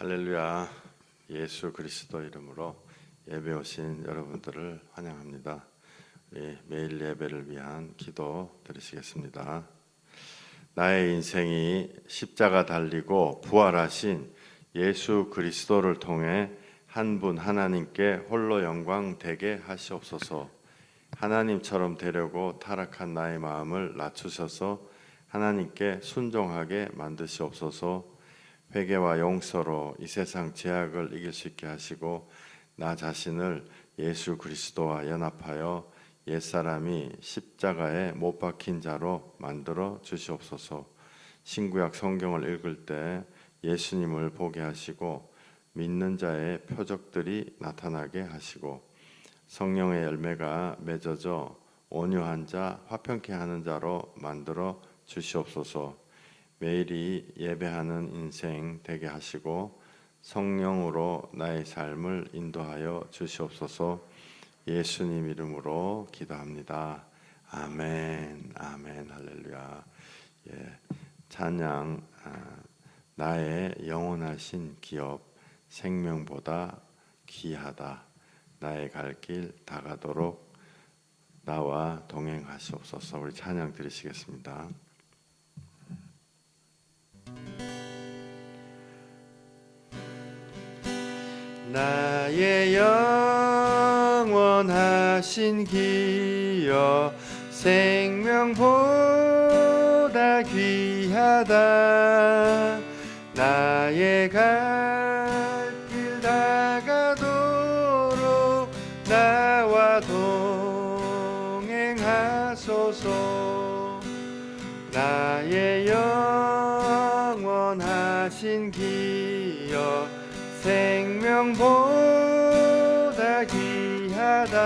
할렐루야. 예수 그리스도 이름으로 예배 오신 여러분들을 환영합니다. 매일 예배를 위한 기도 드리시겠습니다. 나의 인생이 십자가 달리고 부활하신 예수 그리스도를 통해 한 분 하나님께 홀로 영광 되게 하시옵소서. 하나님처럼 되려고 타락한 나의 마음을 낮추셔서 하나님께 순종하게 만드시옵소서. 회개와 용서로 이 세상 죄악을 이길 수 있게 하시고 나 자신을 예수 그리스도와 연합하여 옛사람이 십자가에 못 박힌 자로 만들어 주시옵소서. 신구약 성경을 읽을 때 예수님을 보게 하시고 믿는 자의 표적들이 나타나게 하시고 성령의 열매가 맺어져 온유한 자, 화평케 하는 자로 만들어 주시옵소서. 매일이 예배하는 인생 되게 하시고 성령으로 나의 삶을 인도하여 주시옵소서. 예수님 이름으로 기도합니다. 아멘, 아멘, 할렐루야. 찬양, 나의 영원하신 기업, 생명보다 귀하다. 나의 갈 길 다가도록 나와 동행하시옵소서. 우리 찬양 드리시겠습니다. 나의 영원하신 기여 생명보다 귀하다. 나의 갈 길 다가도록 나와 동행하소서. 나의 영원하신 기여 생명보다 귀하다.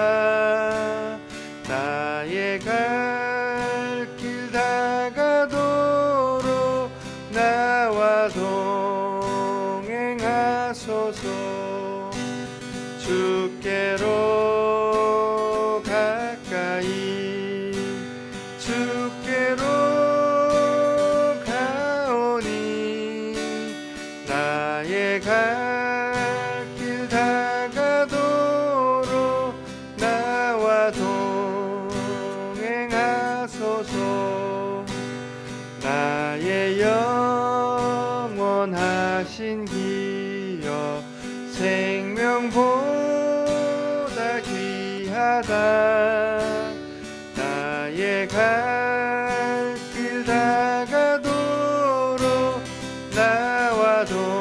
나의 갈 길 다가도록 나와 동행하소서. 주께로 가까이 주께로 가오니 나의 갈 길 다가도록 나와 동행하소서. 나의 영원하신 기여 생명보다 귀하다. 나의 갈 길 다가도록 나와 동행하소서.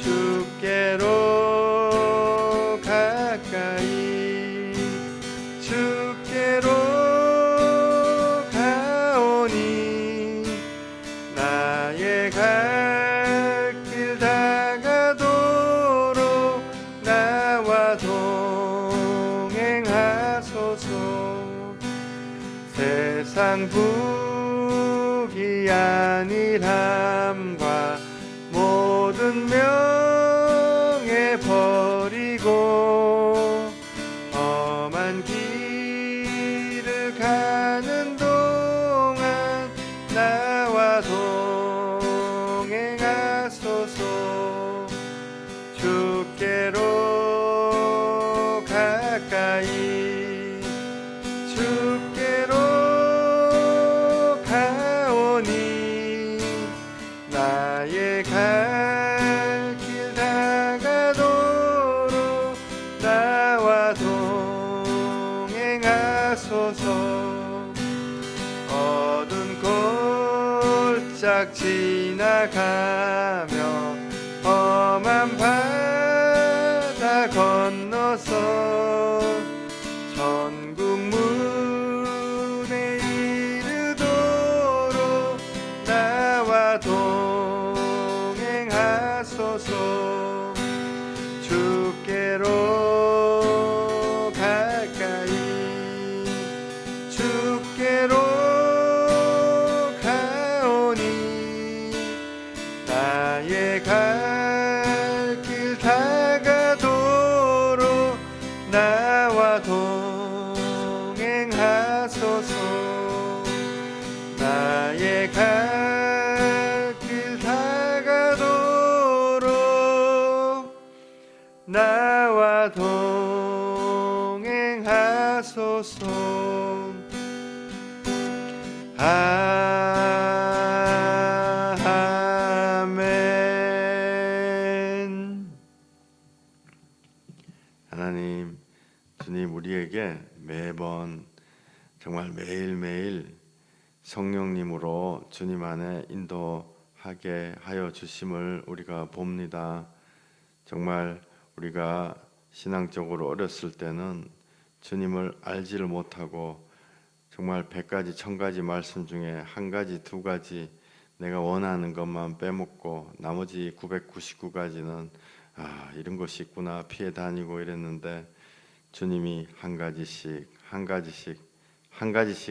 주께로 가까이 주께로 가오니 나의 갈 길 다가도록 나와 동행하소서. 세상 부귀 안일함과 모든 명예 버리고 험한 길을 가는 동안 나와 동행하소서. 주께로 가까이 주께로 가오니 나의 갈 길 다가도록 나와 동행하소서. 어두운 골짝 지나가며 험한 바다 건너서 천국 문에 이르도록 나와 동행하소서. 주께로 가까이 주께로 가오니 나의 갈 길 다가도록 나와 동행하소서. 나의 갈 아멘. 하나님, 주님 우리에게 매번 정말 매일매일 성령님으로 주님 안에 인도하게 하여 주심을 우리가 봅니다. 정말 우리가 신앙적으로 어렸을 때는 주님을 알지를 못하고 정말 100가지 1000가지 말씀 중에 한 가지 2가지 내가 원하는 것만 빼먹고 나머지 999가지는 이런 것이 있구나 피해 다니고 이랬는데, 주님이 한 가지씩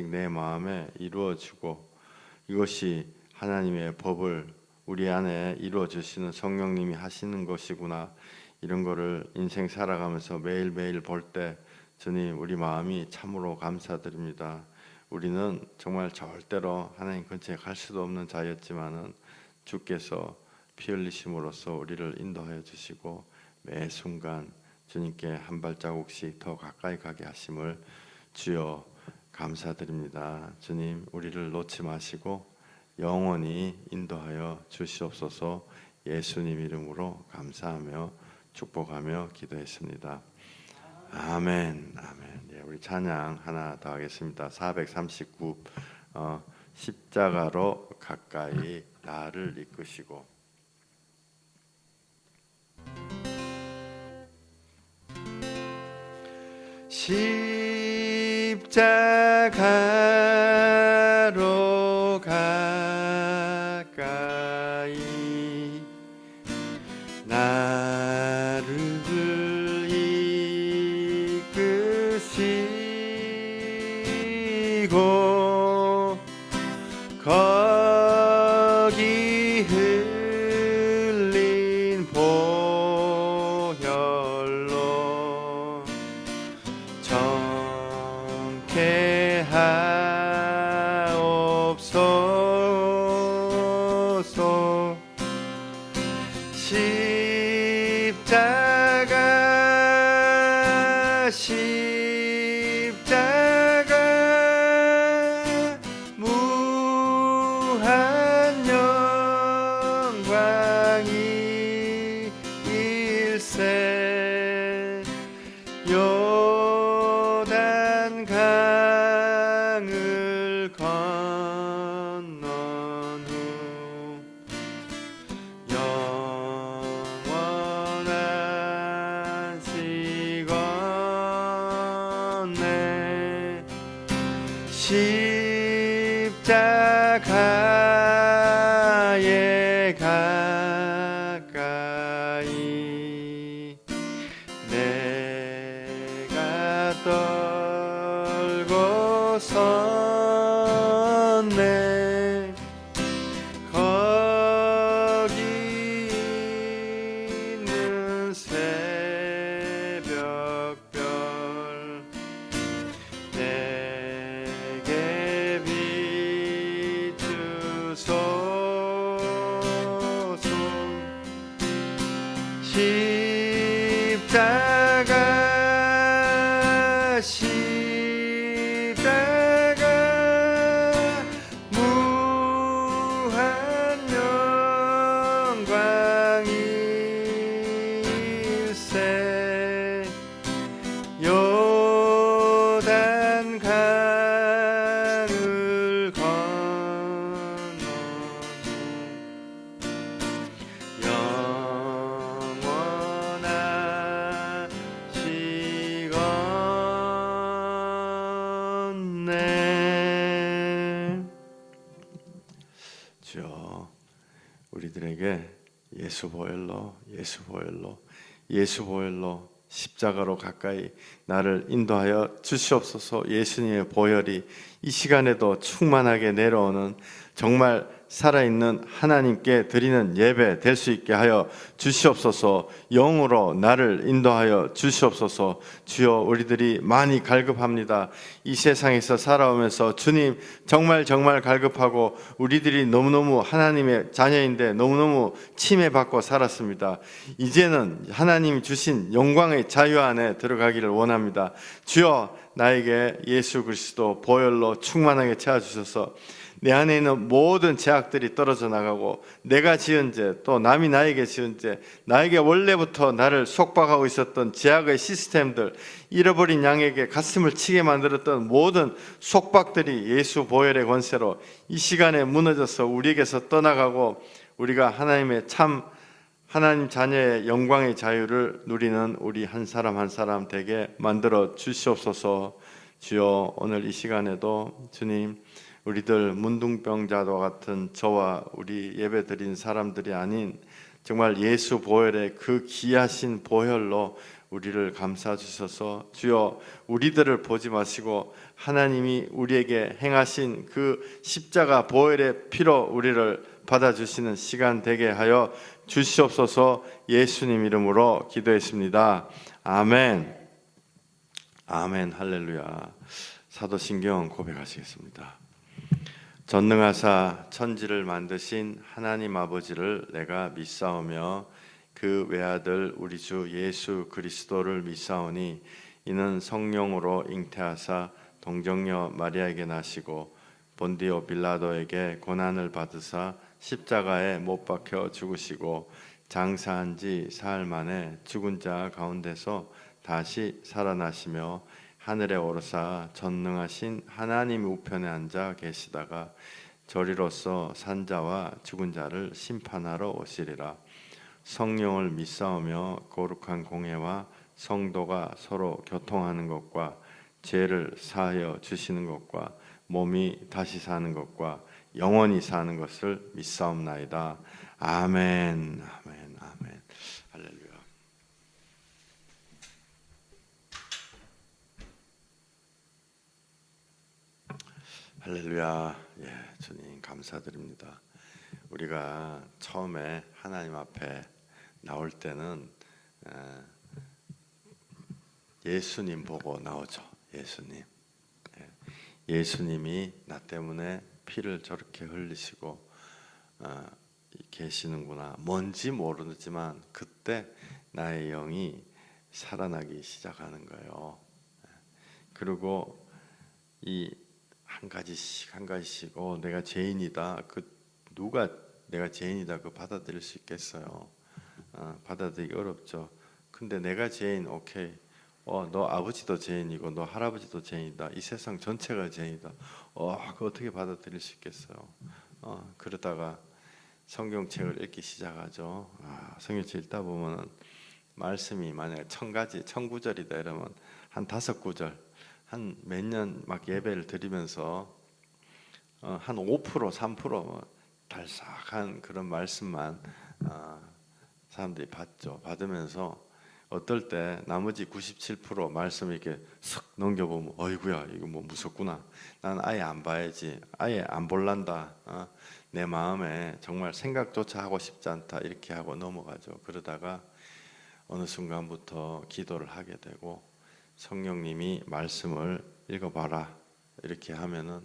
내 마음에 이루어지고, 이것이 하나님의 법을 우리 안에 이루어 주시는 성령님이 하시는 것이구나, 이런 거를 인생 살아가면서 매일매일 볼 때 주님 우리 마음이 참으로 감사드립니다. 우리는 정말 절대로 하나님 근처에 갈 수도 없는 자였지만은 주께서 피 흘리심으로써 우리를 인도하여 주시고 매 순간 주님께 한 발자국씩 더 가까이 가게 하심을 주여 감사드립니다. 주님 우리를 놓지 마시고 영원히 인도하여 주시옵소서. 예수님 이름으로 감사하며 축복하며 기도했습니다. 아멘. 아멘. 예, 우리 찬양 하나 더 하겠습니다. 439 십자가로 가까이 나를 이끄시고. 십자가로 가까이 나를 이끄시고 거기 흘린 보혈로 정케 하옵소서. 십자가 무한 영광이 일세 요단 강을 건넌 후 영원한 시건네 십자가에 가까이 내가 떨고 섰네. 거기 있는 새벽별 내게 비추소서. 십자가 무한 영광이 일세 요단 강을 건너 영원한 시건네. 주여 우리들에게 예수 보혈로 십자가로 가까이 나를 인도하여 주시옵소서. 예수님의 보혈이 이 시간에도 충만하게 내려오는 정말 살아있는 하나님께 드리는 예배 될 수 있게 하여 주시옵소서. 영으로 나를 인도하여 주시옵소서. 주여 우리들이 많이 갈급합니다. 이 세상에서 살아오면서 주님 정말 갈급하고 우리들이 너무너무 하나님의 자녀인데 너무너무 침해받고 살았습니다. 이제는 하나님이 주신 영광의 자유 안에 들어가기를 원합니다. 주여 나에게 예수 그리스도 보혈로 충만하게 채워주셔서 내 안에 있는 모든 죄악들이 떨어져 나가고 내가 지은 죄, 또 남이 나에게 지은 죄, 나에게 원래부터 나를 속박하고 있었던 죄악의 시스템들, 잃어버린 양에게 가슴을 치게 만들었던 모든 속박들이 예수 보혈의 권세로 이 시간에 무너져서 우리에게서 떠나가고 우리가 하나님의 참 하나님 자녀의 영광의 자유를 누리는 우리 한 사람 한 사람 되게 만들어 주시옵소서. 주여, 오늘 이 시간에도 주님, 우리들 문둥병자와 같은 저와 우리 예배드린 사람들이 아닌 정말 예수 보혈의 그 귀하신 보혈로 우리를 감싸 주셔서 주여, 우리들을 보지 마시고 하나님이 우리에게 행하신 그 십자가 보혈의 피로 우리를 받아주시는 시간 되게 하여 주시옵소서. 예수님 이름으로 기도했습니다. 아멘. 아멘. 할렐루야. 사도신경 고백하시겠습니다. 전능하사 천지를 만드신 하나님 아버지를 내가 믿사오며 그 외아들 우리 주 예수 그리스도를 믿사오니 이는 성령으로 잉태하사 동정녀 마리아에게 나시고 본디오 빌라도에게 고난을 받으사 십자가에 못 박혀 죽으시고 장사한 지 사흘 만에 죽은 자 가운데서 다시 살아나시며 하늘에 오르사 전능하신 하나님 우편에 앉아 계시다가 저리로서 산자와 죽은 자를 심판하러 오시리라. 성령을 믿사오며 거룩한 공회와 성도가 서로 교통하는 것과 죄를 사하여 주시는 것과 몸이 다시 사는 것과 영원히 사는 것을 믿사옵나이다. 아멘. 아멘. 아멘. 할렐루야. 할렐루야. 예, 주님 감사드립니다. 우리가 처음에 하나님 앞에 나올 때는 예수님 보고 나오죠. 예수님. 예수님이 나 때문에 피를 저렇게 흘리시고 계시는구나. 뭔지 모르지만 그때 나의 영이 살아나기 시작하는 거예요. 그리고 이 한 가지씩 한 가지씩 내가 죄인이다. 누가 내가 죄인이다 그 받아들일 수 있겠어요? 받아들이기 어렵죠. 근데 내가 죄인, 오케이. 너 아버지도 죄인이고 너 할아버지도 죄인이다. 이 세상 전체가 죄인이다. 그거 어떻게 받아들일 수 있겠어요? 그러다가 성경책을 읽기 시작하죠. 성경책 읽다 보면은 말씀이 만약에 1000가지, 1000구절이다 이러면 한 5구절, 한 몇 년 막 예배를 드리면서 한 5%, 3% 달싹한 그런 말씀만 사람들이 받으면서 어떨 때 나머지 97% 말씀 이렇게 쓱 넘겨보면 어이구야 이거 뭐 무섭구나. 난 아예 안 봐야지. 아예 안 볼란다. 내 마음에 정말 생각조차 하고 싶지 않다. 이렇게 하고 넘어가죠. 그러다가 어느 순간부터 기도를 하게 되고 성령님이 말씀을 읽어봐라 이렇게 하면은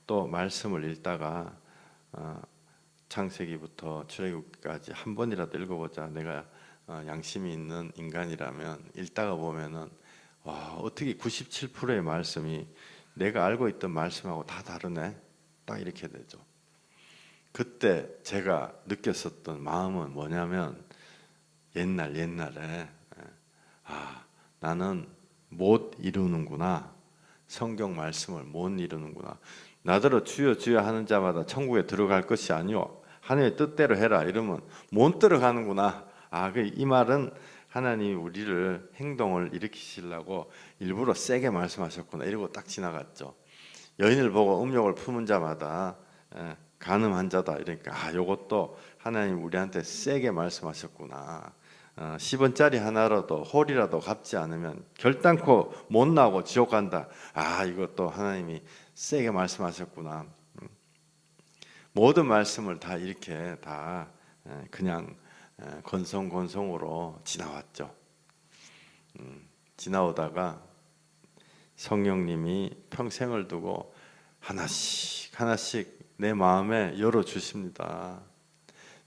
또 말씀을 읽다가 창세기부터 출애굽까지 한 번이라도 읽어보자. 내가 양심이 있는 인간이라면 읽다가 보면은 어떻게 97%의 말씀이 내가 알고 있던 말씀하고 다 다르네. 딱 이렇게 되죠. 그때 제가 느꼈었던 마음은 뭐냐면 옛날에 나는 못 이루는구나. 성경 말씀을 못 이루는구나. 나더러 주여 주여 하는 자마다 천국에 들어갈 것이 아니오. 하나님의 뜻대로 해라. 이러면 못 들어가는구나. 이 말은 하나님이 우리를 행동을 일으키시려고 일부러 세게 말씀하셨구나. 이러고 딱 지나갔죠. 여인을 보고 음욕을 품은 자마다 간음한 자다. 이러니까 이것도 하나님 우리한테 세게 말씀하셨구나. 10원짜리 하나라도 홀이라도 갚지 않으면 결단코 못 나오고 지옥 간다. 이것도 하나님이 세게 말씀하셨구나. 모든 말씀을 다 이렇게 다 그냥 건성건성으로 지나왔죠. 지나오다가 성령님이 평생을 두고 하나씩 내 마음에 열어주십니다.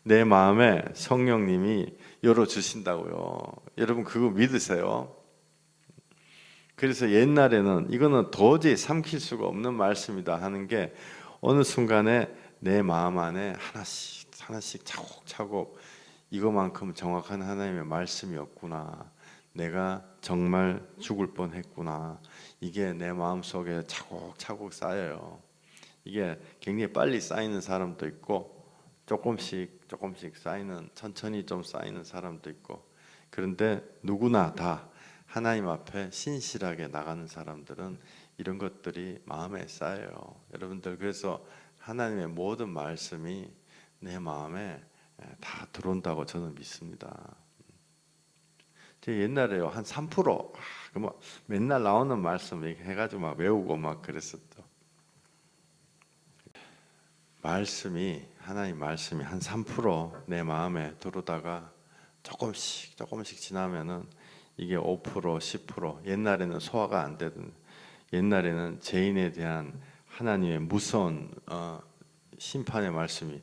내 마음에 성령님이 열어주신다고요. 여러분 그거 믿으세요? 그래서 옛날에는 이거는 도저히 삼킬 수가 없는 말씀이다 하는 게 어느 순간에 내 마음 안에 하나씩 하나씩 차곡차곡 이거만큼 정확한 하나님의 말씀이 없구나. 내가 정말 죽을 뻔했구나. 이게 내 마음속에 차곡차곡 쌓여요. 이게 굉장히 빨리 쌓이는 사람도 있고 조금씩 조금씩 쌓이는, 천천히 좀 쌓이는 사람도 있고, 그런데 누구나 다 하나님 앞에 신실하게 나가는 사람들은 이런 것들이 마음에 쌓여요. 여러분들, 그래서 하나님의 모든 말씀이 내 마음에 다 들어온다고 저는 믿습니다. 제가 옛날에요 한 3%, 뭐 맨날 나오는 말씀 해가지고 막 외우고 막 그랬었죠. 말씀이, 하나님 말씀이 한 3% 내 마음에 들어오다가 조금씩 조금씩 지나면은 이게 5%, 10%, 옛날에는 소화가 안 되던, 옛날에는 죄인에 대한 하나님의 무서운 심판의 말씀이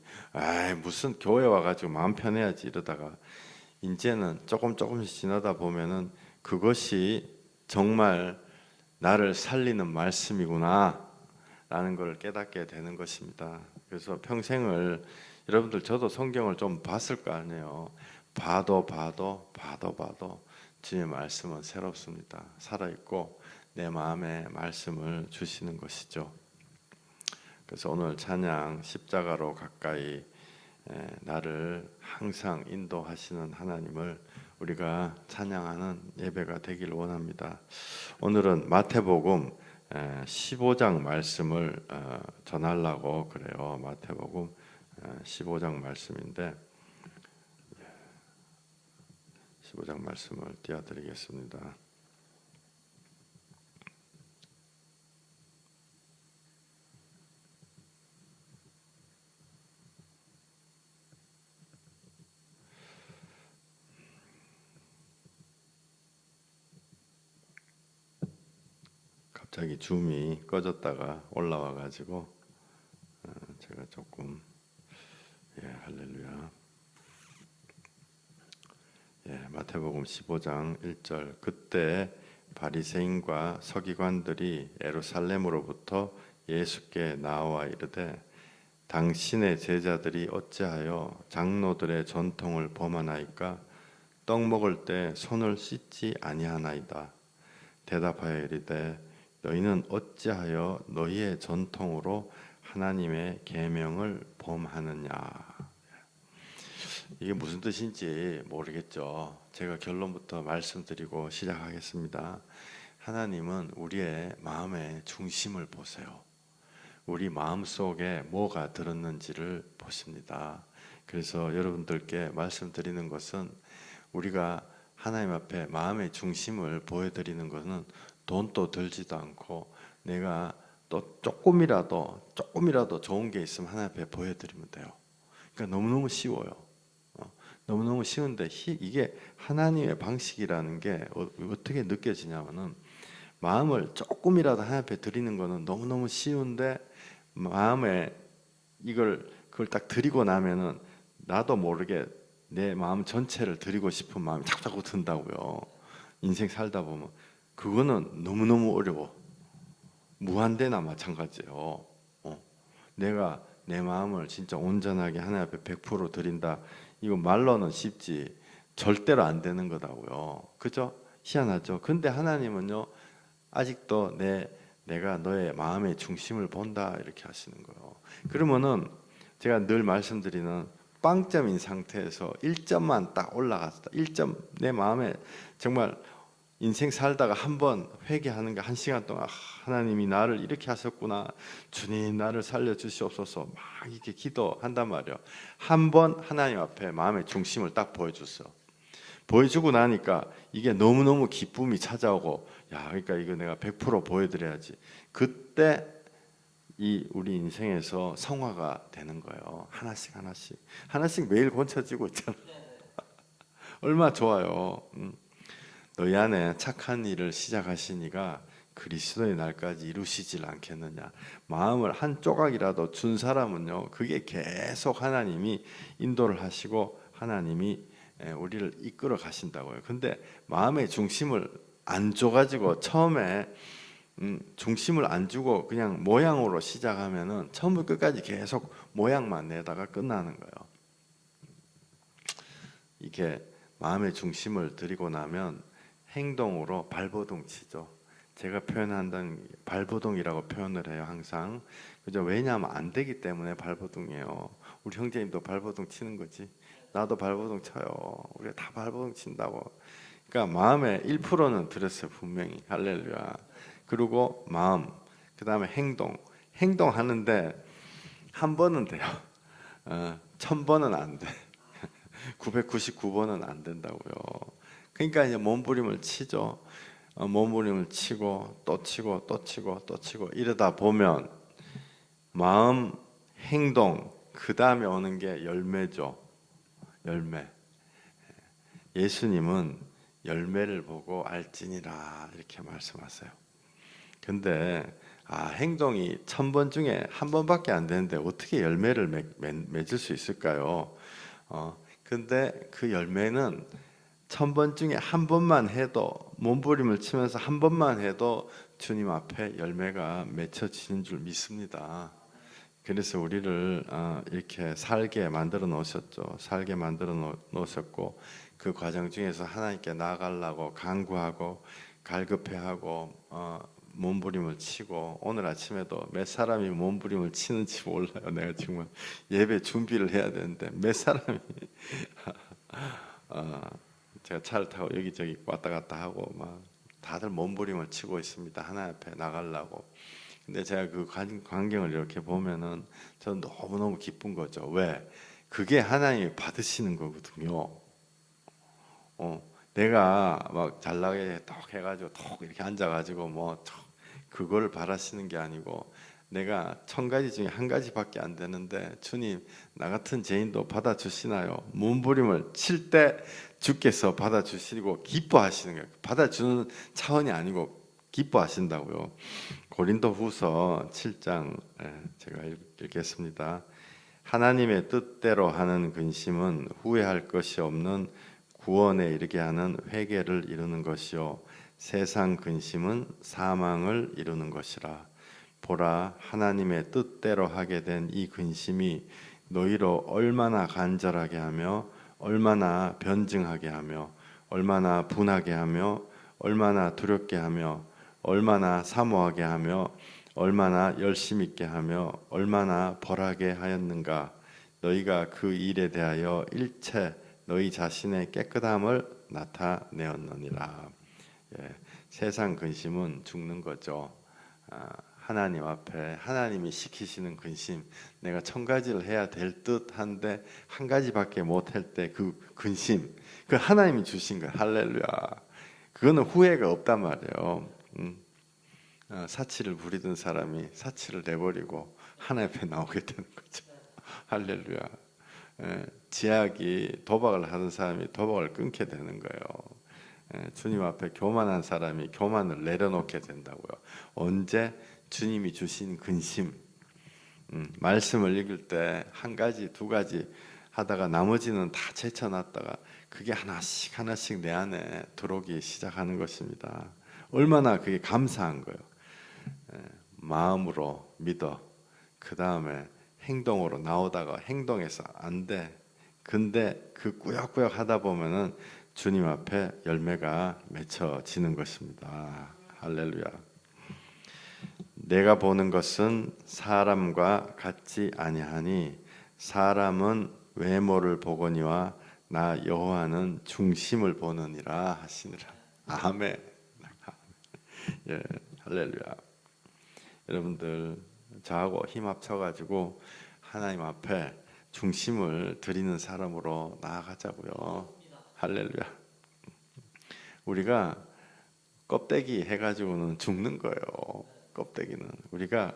무슨 교회 와가지고 마음 편해야지 이러다가 이제는 조금씩 지나다 보면은 그것이 정말 나를 살리는 말씀이구나 라는 걸 깨닫게 되는 것입니다. 그래서 평생을, 여러분들 저도 성경을 좀 봤을 거 아니에요. 봐도 주의 말씀은 새롭습니다. 살아있고 내 마음에 말씀을 주시는 것이죠. 그래서 오늘 찬양 십자가로 가까이, 나를 항상 인도하시는 하나님을 우리가 찬양하는 예배가 되길 원합니다. 오늘은 마태복음 15장 말씀을 전하려고 그래요. 마태복음 15장 말씀인데 15장 말씀을 띄워드리겠습니다. 갑자기 줌이 꺼졌다가 올라와 가지고 제가 조금 할렐루야. 마태복음 15장 1절. 그때 바리새인과 서기관들이 예루살렘으로부터 예수께 나와 이르되 당신의 제자들이 어찌하여 장로들의 전통을 범하나이까? 떡 먹을 때 손을 씻지 아니하나이다. 대답하여 이르되 너희는 어찌하여 너희의 전통으로 하나님의 계명을 범하느냐. 이게 무슨 뜻인지 모르겠죠. 제가 결론부터 말씀드리고 시작하겠습니다. 하나님은 우리의 마음의 중심을 보세요. 우리 마음속에 뭐가 들었는지를 보십니다. 그래서 여러분들께 말씀드리는 것은, 우리가 하나님 앞에 마음의 중심을 보여드리는 것은 돈도 들지도 않고, 내가 또 조금이라도 좋은 게 있으면 하나님 앞에 보여드리면 돼요. 그러니까 너무너무 쉬워요. 너무너무 쉬운데 이게 하나님의 방식이라는 게 어떻게 느껴지냐면은, 마음을 조금이라도 하나님 앞에 드리는 거는 너무너무 쉬운데, 마음에 그걸 딱 드리고 나면은 나도 모르게 내 마음 전체를 드리고 싶은 마음이 자꾸 든다고요. 인생 살다 보면 그거는 너무너무 어려워. 무한대나 마찬가지예요. 내가 내 마음을 진짜 온전하게 하나님 앞에 100% 드린다. 이거 말로는 쉽지 절대로 안 되는 거다고요. 그죠? 희한하죠. 근데 하나님은요, 아직도 내가 너의 마음의 중심을 본다 이렇게 하시는 거예요. 그러면은 제가 늘 말씀드리는 빵점인 상태에서 1점만 딱 올라갔다. 1점, 내 마음에 정말 인생 살다가 한번 회개하는 게 1시간 동안, 하나님이 나를 이렇게 하셨구나, 주님 나를 살려주시옵소서, 막 이렇게 기도한단 말이에요. 한번 하나님 앞에 마음의 중심을 딱 보여줬어. 보여주고 나니까 이게 너무너무 기쁨이 찾아오고, 그러니까 이거 내가 100% 보여드려야지. 그때 우리 인생에서 성화가 되는 거예요. 하나씩 매일 고쳐지고 있잖아. 얼마나 좋아요. 너희 안에 착한 일을 시작하시니가 그리스도의 날까지 이루시질 않겠느냐. 마음을 한 조각이라도 준 사람은요, 그게 계속 하나님이 인도를 하시고 하나님이 우리를 이끌어 가신다고요. 근데 마음의 중심을 안 줘가지고 처음에 중심을 안 주고 그냥 모양으로 시작하면은 처음부터 끝까지 계속 모양만 내다가 끝나는 거예요. 이게 마음의 중심을 들이고 나면 행동으로 발버둥 치죠. 제가 표현한다는 발버둥이라고 표현을 해요, 항상. 그죠? 왜냐하면 안 되기 때문에 발버둥이에요. 우리 형제님도 발버둥 치는 거지. 나도 발버둥 쳐요. 우리가 다 발버둥 친다고. 그러니까 마음의 1%는 들었어요, 분명히. 할렐루야. 그리고 마음, 그 다음에 행동하는데 한 번은 돼요. 1000번은 안 돼. 999번은 안 된다고요. 그러니까 이제 몸부림을 치죠. 몸부림을 치고 또 치고 또 치고 또 치고 이러다 보면 마음, 행동, 그 다음에 오는 게 열매죠. 열매. 예수님은 열매를 보고 알지니라 이렇게 말씀하세요. 근데 행동이 1000번 중에 한 번밖에 안 되는데 어떻게 열매를 맺을 수 있을까요? 근데 그 열매는 1000번 중에 한 번만 해도 몸부림을 치면서 한 번만 해도 주님 앞에 열매가 맺혀지는 줄 믿습니다. 그래서 우리를 이렇게 살게 만들어 놓으셨죠. 살게 만들어 놓으셨고 그 과정 중에서 하나님께 나아가려고 간구하고 갈급해하고 몸부림을 치고 오늘 아침에도 몇 사람이 몸부림을 치는지 몰라요. 내가 정말 예배 준비를 해야 되는데 몇 사람이 제가 차를 타고 여기저기 왔다 갔다 하고 막 다들 몸부림을 치고 있습니다. 하나님 앞에 나가려고. 근데 제가 그 광경을 이렇게 보면은 저는 너무너무 기쁜 거죠. 왜? 그게 하나님이 받으시는 거거든요. 내가 막 잘나게 톡 해가지고 톡 이렇게 앉아가지고 뭐 그걸 바라시는 게 아니고 내가 1000가지 중에 한 가지밖에 안 되는데 주님 나 같은 죄인도 받아주시나요? 몸부림을 칠 때 주께서 받아주시고 기뻐하시는 거예요. 받아주는 차원이 아니고 기뻐하신다고요. 고린도후서 7장 제가 읽겠습니다. 하나님의 뜻대로 하는 근심은 후회할 것이 없는 구원에 이르게 하는 회개를 이루는 것이요 세상 근심은 사망을 이루는 것이라. 보라, 하나님의 뜻대로 하게 된 이 근심이 너희로 얼마나 간절하게 하며 얼마나 변증하게 하며 얼마나 분하게 하며 얼마나 두렵게 하며 얼마나 사모하게 하며 얼마나 열심 있게 하며 얼마나 벌하게 하였는가. 너희가 그 일에 대하여 일체 너희 자신의 깨끗함을 나타내었느니라. 세상 근심은 죽는 거죠. 하나님 앞에 하나님이 시키시는 근심, 내가 1000가지를 해야 될 듯한데 한 가지밖에 못할 때 그 근심, 그 하나님이 주신 거예요. 할렐루야. 그거는 후회가 없단 말이에요. 사치를 부리던 사람이 사치를 내버리고 하나님 앞에 나오게 되는 거죠. 할렐루야. 지약이 도박을 하던 사람이 도박을 끊게 되는 거예요. 주님 앞에 교만한 사람이 교만을 내려놓게 된다고요. 언제? 주님이 주신 근심. 말씀을 읽을 때 한 가지 두 가지 하다가 나머지는 다 제쳐놨다가 그게 하나씩 하나씩 내 안에 들어오기 시작하는 것입니다. 얼마나 그게 감사한 거예요. 마음으로 믿어. 그 다음에 행동으로 나오다가 행동해서 안 돼. 근데 그 꾸역꾸역 하다 보면은 주님 앞에 열매가 맺혀지는 것입니다. 할렐루야. 내가 보는 것은 사람과 같지 아니하니 사람은 외모를 보거니와 나 여호와는 중심을 보느니라 하시니라. 아멘. 예, 할렐루야. 여러분들 저하고 힘 합쳐가지고 하나님 앞에 중심을 드리는 사람으로 나아가자고요. 할렐루야. 우리가 껍데기 해가지고는 죽는 거예요. 껍데기는 우리가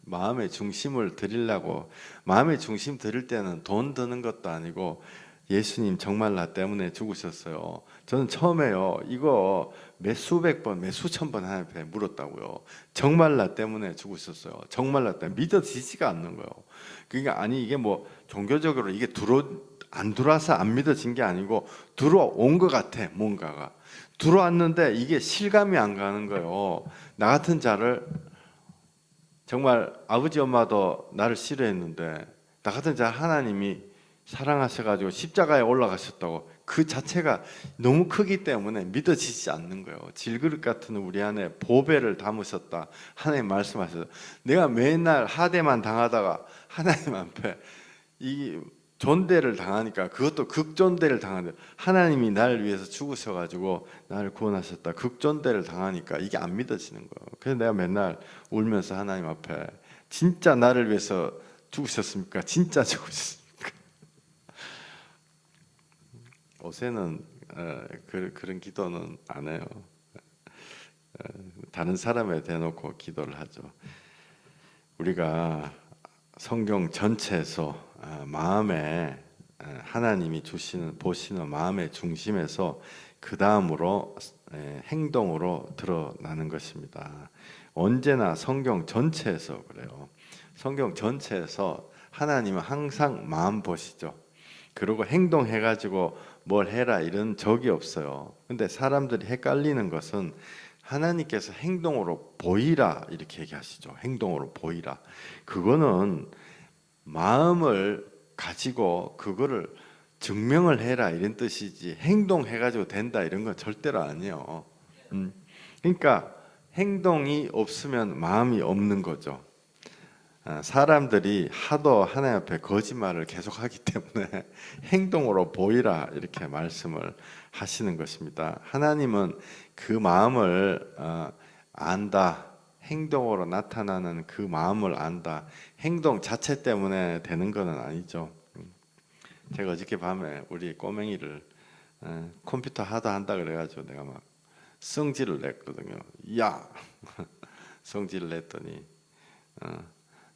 마음의 중심을 드리려고 마음의 중심 드릴 때는 돈 드는 것도 아니고 예수님 정말 나 때문에 죽으셨어요. 저는 처음에요 이거 몇 수백 번, 몇 수천 번 하나님 앞에 물었다고요. 정말 나 때문에 죽으셨어요. 정말 나 때문에 믿어지지가 않는 거예요. 그러니까 아니 이게 뭐 종교적으로 이게 안 들어와서 안 믿어진 게 아니고 들어온 것 같아. 뭔가가 들어왔는데 이게 실감이 안 가는 거예요. 나 같은 자를 정말 아버지 엄마도 나를 싫어했는데 나 같은 자 하나님이 사랑하셔가지고 십자가에 올라가셨다고 그 자체가 너무 크기 때문에 믿어지지 않는 거예요. 질그릇 같은 우리 안에 보배를 담으셨다. 하나님 말씀하셔서 내가 맨날 하대만 당하다가 하나님 앞에 이 존대를 당하니까 그것도 극존대를 당하는데 하나님이 나를 위해서 죽으셔가지고 나를 구원하셨다. 극존대를 당하니까 이게 안 믿어지는 거예요. 그래서 내가 맨날 울면서 하나님 앞에 진짜 나를 위해서 죽으셨습니까? 진짜 죽으셨습니까? 요새는 그런 기도는 안 해요. 다른 사람에 대놓고 기도를 하죠. 우리가 성경 전체에서 마음에 하나님이 주시는 보시는 마음의 중심에서 그 다음으로 행동으로 드러나는 것입니다. 언제나 성경 전체에서 그래요. 성경 전체에서 하나님은 항상 마음 보시죠. 그리고 행동해가지고 뭘 해라 이런 적이 없어요. 근데 사람들이 헷갈리는 것은 하나님께서 행동으로 보이라 이렇게 얘기하시죠. 행동으로 보이라. 그거는 마음을 가지고 그거를 증명을 해라 이런 뜻이지 행동해가지고 된다 이런 건 절대로 아니에요. 그러니까 행동이 없으면 마음이 없는 거죠. 사람들이 하도 하나님 앞에 거짓말을 계속하기 때문에 행동으로 보이라 이렇게 말씀을 하시는 것입니다. 하나님은 그 마음을 안다. 행동으로 나타나는 그 마음을 안다. 행동 자체 때문에 되는 것은 아니죠. 제가 어저께 밤에 우리 꼬맹이를 컴퓨터 하다 한다 그래가지고 내가 막 성질을 냈거든요. 야 성질을 냈더니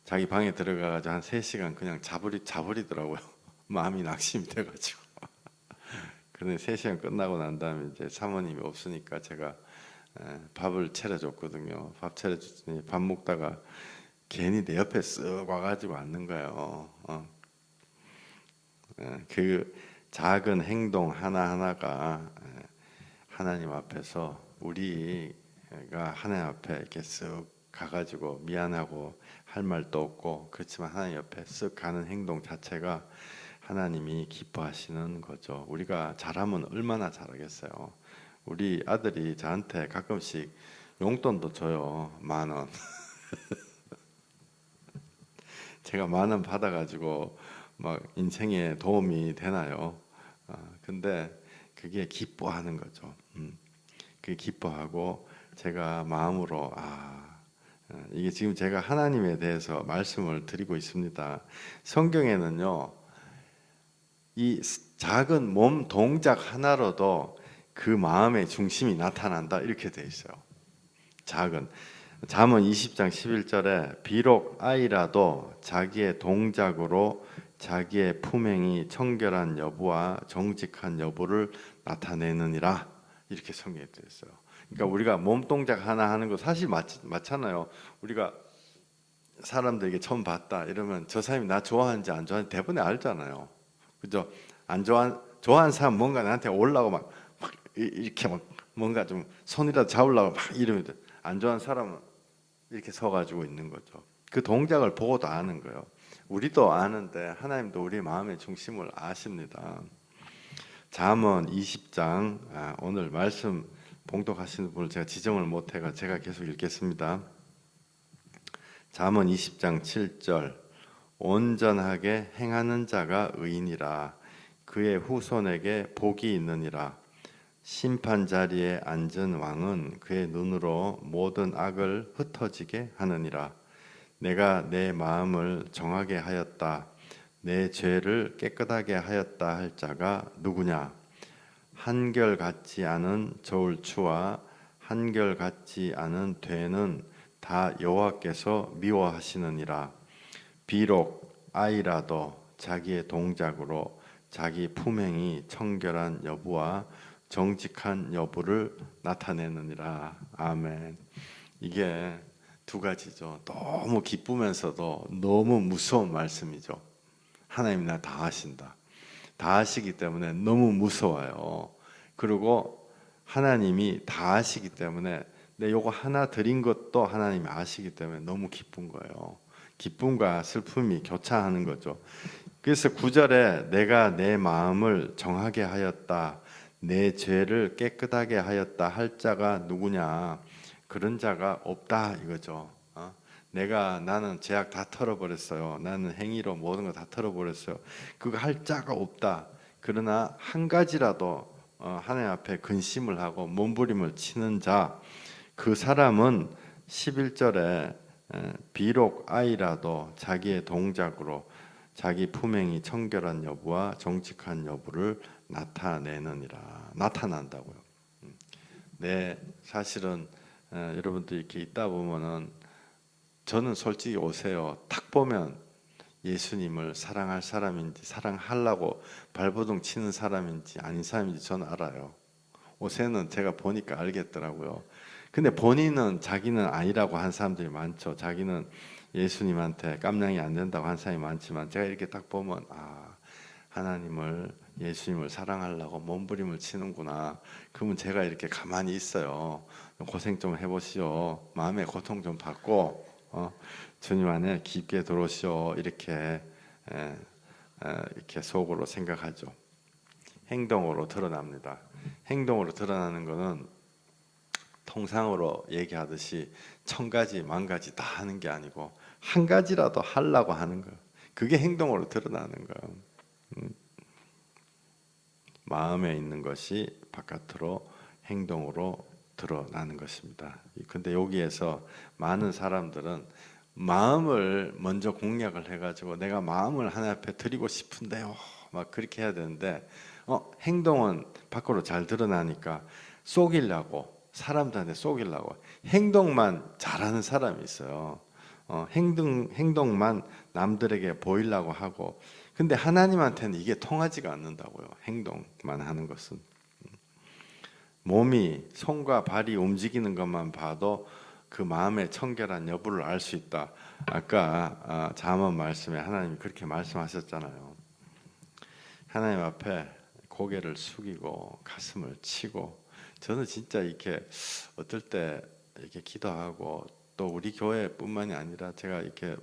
자기 방에 들어가가지고 한 3시간 그냥 자버리더라고요. 마음이 낙심이 돼가지고. 그런데 3시간 끝나고 난 다음에 이제 사모님이 없으니까 제가 밥을 차려줬거든요. 밥 차려줬더니 밥 먹다가 괜히 내 옆에 쓱 와가지고 앉는 거예요. 그 작은 행동 하나하나가 하나님 앞에서 우리가 하나님 앞에 이렇게 쓱 가가지고 미안하고 할 말도 없고 그렇지만 하나님 옆에 쓱 가는 행동 자체가 하나님이 기뻐하시는 거죠. 우리가 잘하면 얼마나 잘하겠어요. 우리 아들이 저한테 가끔씩 용돈도 줘요. 10,000원. 제가 10,000원 받아가지고 막 인생에 도움이 되나요? 근데 그게 기뻐하는 거죠. 그게 기뻐하고 제가 마음으로 이게 지금 제가 하나님에 대해서 말씀을 드리고 있습니다. 성경에는요, 이 작은 몸 동작 하나로도 그 마음의 중심이 나타난다 이렇게 돼 있어요. 작은 잠언 20장 11절에 비록 아이라도 자기의 동작으로 자기의 품행이 청결한 여부와 정직한 여부를 나타내느니라 이렇게 성경에 되어 있어요. 그러니까 우리가 몸 동작 하나 하는 거 사실 맞잖아요. 우리가 사람들에게 처음 봤다 이러면 저 사람이 나 좋아하는지 안 좋아하는지 대부분 알잖아요. 그죠? 안 좋아하는 사람 뭔가 나한테 올라고 막 이렇게 막 뭔가 좀 손이라도 잡으려고 막 이러면 안 좋아하는 사람은 이렇게 서가지고 있는 거죠. 그 동작을 보고도 아는 거예요. 우리도 아는데 하나님도 우리 마음의 중심을 아십니다. 잠언 20장 오늘 말씀 봉독하시는 분을 제가 지정을 못해가 제가 계속 읽겠습니다. 잠언 20장 7절 온전하게 행하는 자가 의인이라 그의 후손에게 복이 있느니라 심판 자리에 앉은 왕은 그의 눈으로 모든 악을 흩어지게 하느니라 내가 내 마음을 정하게 하였다 내 죄를 깨끗하게 하였다 할 자가 누구냐 한결같지 않은 저울추와 한결같지 않은 되는 다 여호와께서 미워하시느니라 비록 아이라도 자기의 동작으로 자기 품행이 청결한 여부와 정직한 여부를 나타내느니라. 아멘. 이게 두 가지죠. 너무 기쁘면서도 너무 무서운 말씀이죠. 하나님 나 다 아신다. 다 아시기 때문에 너무 무서워요. 그리고 하나님이 다 아시기 때문에 내 요거 하나 드린 것도 하나님이 아시기 때문에 너무 기쁜 거예요. 기쁨과 슬픔이 교차하는 거죠. 그래서 9절에 내가 내 마음을 정하게 하였다, 내 죄를 깨끗하게 하였다 할 자가 누구냐? 그런 자가 없다 이거죠. 나는 죄악 다 털어버렸어요. 나는 행위로 모든 거 다 털어버렸어요. 그거 할 자가 없다. 그러나 한 가지라도 하나님 앞에 근심을 하고 몸부림을 치는 자, 그 사람은 11절에 비록 아이라도 자기의 동작으로 자기 품행이 청결한 여부와 정직한 여부를 나타난다고요. 네, 사실은 여러분들 이렇게 있다 보면은 저는 솔직히 오세요. 딱 보면 예수님을 사랑할 사람인지 사랑하려고 발버둥 치는 사람인지 아닌 사람인지 저는 알아요. 오세는 제가 보니까 알겠더라고요. 근데 본인은 자기는 아니라고 한 사람들이 많죠. 자기는 예수님한테 깜냥이 안 된다고 한 사람이 많지만 제가 이렇게 딱 보면 하나님을 예수님을 사랑하려고 몸부림을 치는구나. 그러면 제가 이렇게 가만히 있어요. 고생 좀 해보시오. 마음의 고통 좀 받고 주님 안에 깊게 들어오시오. 이렇게 속으로 생각하죠. 행동으로 드러납니다. 행동으로 드러나는 것은 통상으로 얘기하듯이 1000가지 만가지 다 하는 게 아니고 한 가지라도 하려고 하는 거. 그게 행동으로 드러나는 거예요. 마음에 있는 것이 바깥으로 행동으로 드러나는 것입니다. 근데 여기에서 많은 사람들은 마음을 먼저 공략을 해가지고 내가 마음을 하나님 앞에 드리고 싶은데요, 막 그렇게 해야 되는데 행동은 밖으로 잘 드러나니까 사람들한테 속이려고 행동만 잘하는 사람이 있어요. 행동만 남들에게 보이려고 하고, 근데 하나님한테는 이게 통하지가 않는다고요. 행동만 하는 것은. 몸이 손과 발이 움직이는 것만 봐도 그 마음의 청결한 여부를 알 수 있다. 아까 잠언 말씀에 하나님이 그렇게 말씀하셨잖아요. 하나님 앞에 고개를 숙이고 가슴을 치고, 저는 진짜 이렇게 어떨 때 이렇게 기도하고, 또 우리 교회뿐만이 아니라 제가 이렇게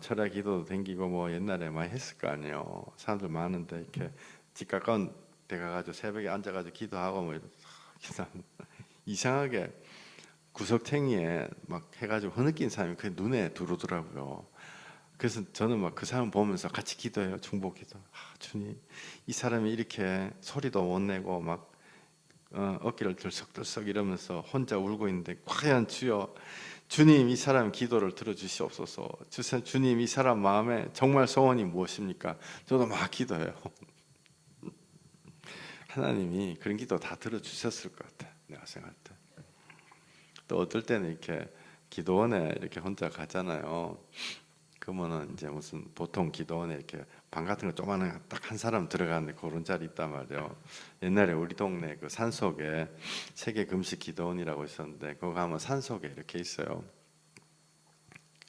철야 기도도 댕기고 옛날에 많이 했을 거 아니에요. 사람들 많은데 이렇게 집 가까운 데 가가지고 새벽에 앉아가지고 기도하고 이상하게 구석탱이에 막 해가지고 흐느낀 사람이 그 눈에 들어오더라고요. 그래서 저는 막 그 사람 보면서 같이 기도해요. 중보기도. 주님, 이 사람이 이렇게 소리도 못 내고 막 어깨를 들썩들썩 이러면서 혼자 울고 있는데, 과연 주님 이 사람 기도를 들어주시옵소서. 주님 이 사람 마음에 정말 소원이 무엇입니까? 저도 막 기도해요. 하나님이 그런 기도 다 들어주셨을 것 같아, 내가 생각할 때. 또 어떨 때는 이렇게 기도원에 이렇게 혼자 가잖아요. 그러면은 이제 무슨 보통 기도원에 이렇게 방 같은 거 조그마한 딱 한 사람 들어가는데 그런 자리 있단 말이에요. 옛날에 우리 동네 그 산속에 세계 금식 기도원이라고 있었는데, 거기 가면 산속에 이렇게 있어요.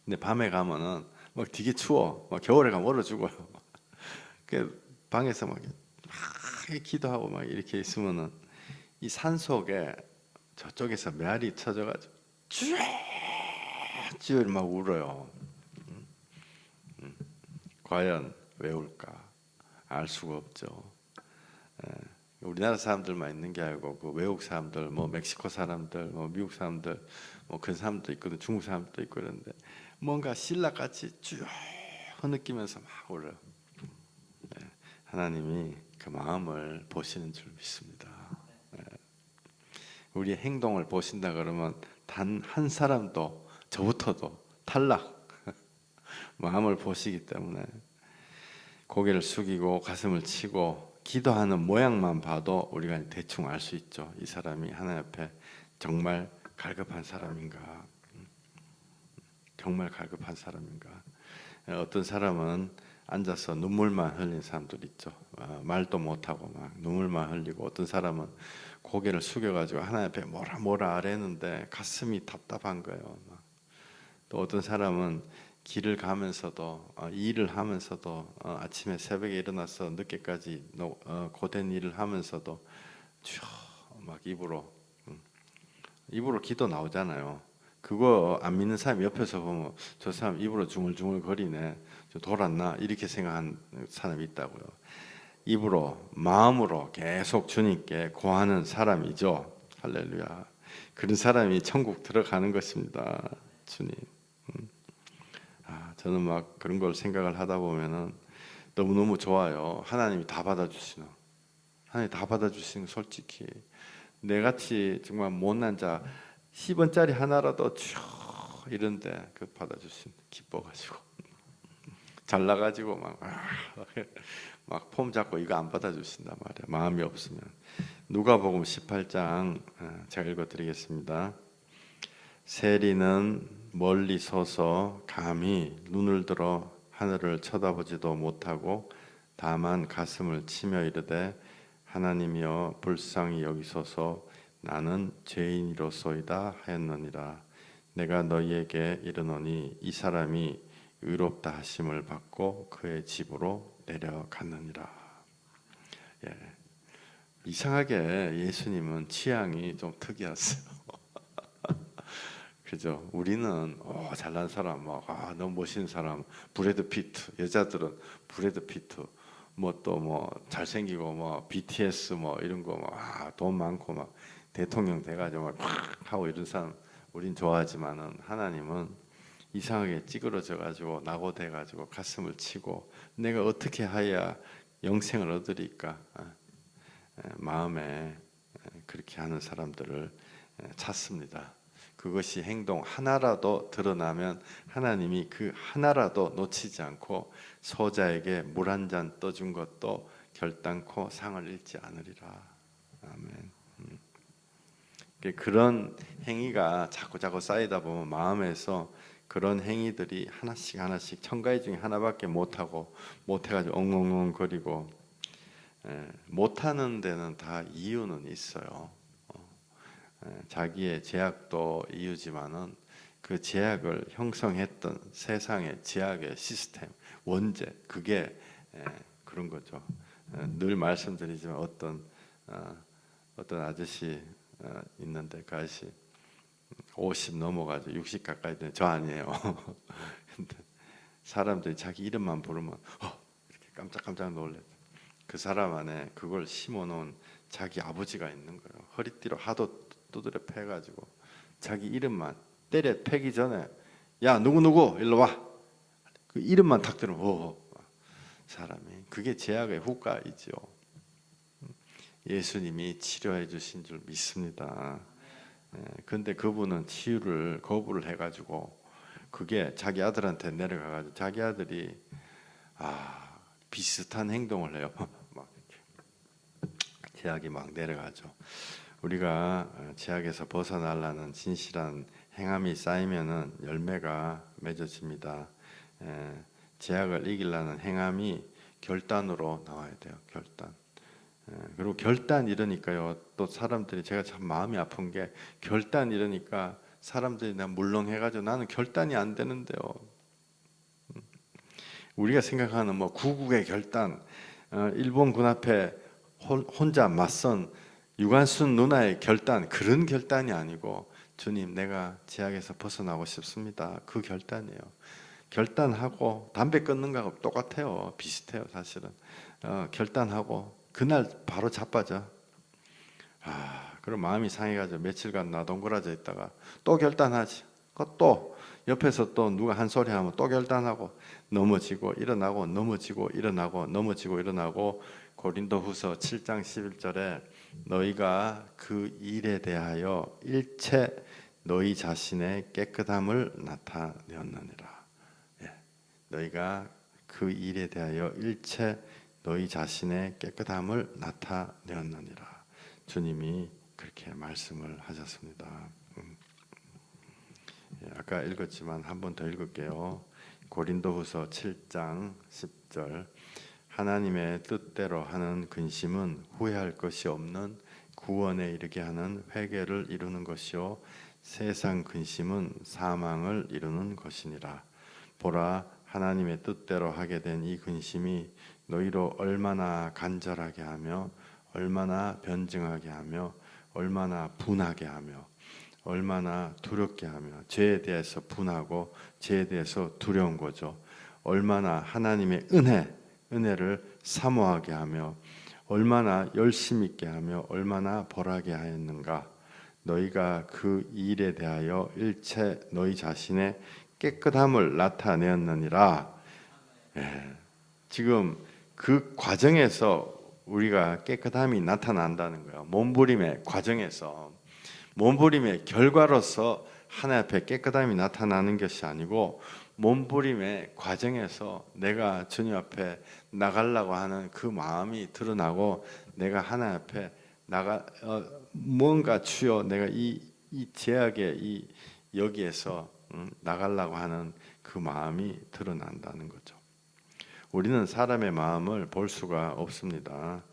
근데 밤에 가면은 막 되게 추워. 막 겨울에 가면 얼어 죽어요. 그 방에서 막 기도하고 막 이렇게 있으면은 이 산속에 저쪽에서 메아리 쳐져가지고 쭈쭈 막 울어요. 과연 왜 울까? 알 수가 없죠. 우리나라 사람들만 있는 게 아니고 그 외국 사람들, 멕시코 사람들, 미국 사람들, 그런 사람도 있거든, 중국 사람도 있고 그런데 뭔가 신라같이 쭉 흐느끼면서 막 울어요. 하나님이 그 마음을 보시는 줄 믿습니다. 우리의 행동을 보신다 그러면 단 한 사람도, 저부터도 탈락. 마음을 보시기 때문에 고개를 숙이고 가슴을 치고 기도하는 모양만 봐도 우리가 대충 알 수 있죠. 이 사람이 하나님 앞에 정말 갈급한 사람인가, 정말 갈급한 사람인가. 어떤 사람은 앉아서 눈물만 흘린 사람들 있죠. 말도 못하고 막 눈물만 흘리고, 어떤 사람은 고개를 숙여가지고 하나님 앞에 뭐라 아뢰는데 가슴이 답답한 거예요. 또 어떤 사람은 길을 가면서도 일을 하면서도 아침에 새벽에 일어나서 늦게까지 고된 일을 하면서도 막 입으로 기도 나오잖아요. 그거 안 믿는 사람 옆에서 보면 저 사람 입으로 중얼중얼 거리네, 저 돌았나 이렇게 생각하는 사람이 있다고요. 입으로 마음으로 계속 주님께 고하는 사람이죠. 할렐루야. 그런 사람이 천국 들어가는 것입니다. 주님. 저는 막 그런 걸 생각을 하다 보면은 너무너무 좋아요. 하나님이 다 받아주시는, 하나님 다 받아주시는. 솔직히 내같이 정말 못난 자 10원짜리 하나라도 쭉 이런데 그 받아주신 기뻐가지고 잘나가지고 막 폼 잡고 이거 안 받아주신단 말이야. 마음이 없으면. 누가복음 18장 제가 읽어드리겠습니다. 세리는 멀리 서서 감히 눈을 들어 하늘을 쳐다보지도 못하고 다만 가슴을 치며 이르되 하나님이여 불쌍히 여기소서 나는 죄인이로소이다 하였느니라. 내가 너희에게 이르노니 이 사람이 의롭다 하심을 받고 그의 집으로 내려갔느니라. 예. 이상하게 예수님은 취향이 좀 특이하세요. 그죠? 우리는 잘난 사람, 너무 멋있는 사람, 브래드 피트. 여자들은 브래드 피트. 또 잘생기고 BTS 이런 거 돈 많고 대통령 돼가지고 하고 이런 사람 우린 좋아하지만은 하나님은 이상하게 찌그러져가지고 낙오돼가지고 가슴을 치고 내가 어떻게 하야 영생을 얻으리까 마음에 그렇게 하는 사람들을 찾습니다. 그것이 행동 하나라도 드러나면 하나님이 그 하나라도 놓치지 않고 소자에게 물 한 잔 떠준 것도 결단코 상을 잃지 않으리라. 아멘. 그런 행위가 자꾸 쌓이다 보면 마음에서 그런 행위들이 하나씩 천가지 중에 하나밖에 못해가지고 엉엉엉 거리고 못하는 데는 다 이유는 있어요. 자기의 제약도 이유지만은 그 제약을 형성했던 세상의 제약의 시스템, 원죄, 그게 그런 거죠. 늘 말씀드리지만 어떤 아저씨 있는데 그 아저씨 50 넘어가지고 60 가까이 되는 저 아니에요. 근데 사람들이 자기 이름만 부르면 이렇게 깜짝깜짝 놀래. 그 사람 안에 그걸 심어놓은 자기 아버지가 있는 거예요. 허리띠로 하도 두드려 패가지고 자기 이름만 때려 패기 전에 야 누구 일로 와. 그 이름만 탁 들으면 사람이 그게 제약의 후과이죠. 예수님이 치료해 주신 줄 믿습니다. 근데 그분은 치유를 거부를 해가지고 그게 자기 아들한테 내려가가지고 자기 아들이 비슷한 행동을 해요. 막 제약이 막 내려가죠. 우리가 제약에서 벗어나려는 진실한 행함이 쌓이면은 열매가 맺어집니다. 제약을 이기려는 행함이 결단으로 나와야 돼요. 결단. 그리고 결단 이러니까요. 또 사람들이 제가 참 마음이 아픈 게 결단 이러니까 사람들이 나 물렁해가지고 나는 결단이 안 되는데요. 우리가 생각하는 구국의 결단, 일본 군 앞에 혼자 맞선 유관순 누나의 결단, 그런 결단이 아니고 주님 내가 제약에서 벗어나고 싶습니다. 그 결단이에요. 결단하고 담배 끊는 거하고 똑같아요. 비슷해요. 사실은 결단하고 그날 바로 자빠져. 그럼 마음이 상해가지고 며칠간 나동그라져 있다가 또 결단하지. 또 옆에서 또 누가 한 소리 하면 또 결단하고 넘어지고 일어나고 넘어지고 일어나고 넘어지고 일어나고 고린도후서 7장 11절에 너희가 그 일에 대하여 일체 너희 자신의 깨끗함을 나타내었느니라. 너희가 그 일에 대하여 일체 너희 자신의 깨끗함을 나타내었느니라. 주님이 그렇게 말씀을 하셨습니다. 아까 읽었지만 한 번 더 읽을게요. 고린도후서 7장 10절 하나님의 뜻대로 하는 근심은 후회할 것이 없는 구원에 이르게 하는 회개를 이루는 것이요 세상 근심은 사망을 이루는 것이니라. 보라, 하나님의 뜻대로 하게 된 이 근심이 너희로 얼마나 간절하게 하며 얼마나 변증하게 하며 얼마나 분하게 하며 얼마나 두렵게 하며, 죄에 대해서 분하고 죄에 대해서 두려운 거죠. 얼마나 하나님의 은혜를 사모하게 하며 얼마나 열심 있게 하며 얼마나 벌하게 하였는가. 너희가 그 일에 대하여 일체 너희 자신의 깨끗함을 나타내었느니라. 지금 그 과정에서 우리가 깨끗함이 나타난다는 거예요. 몸부림의 과정에서, 몸부림의 결과로서 하나님 앞에 깨끗함이 나타나는 것이 아니고 몸부림의 과정에서 내가 주님 앞에 나가려고 하는 그 마음이 드러나고 내가 하나님 앞에 뭔가 주여 내가 이 제약의 이 여기에서 나가려고 하는 그 마음이 드러난다는 거죠. 우리는 사람의 마음을 볼 수가 없습니다.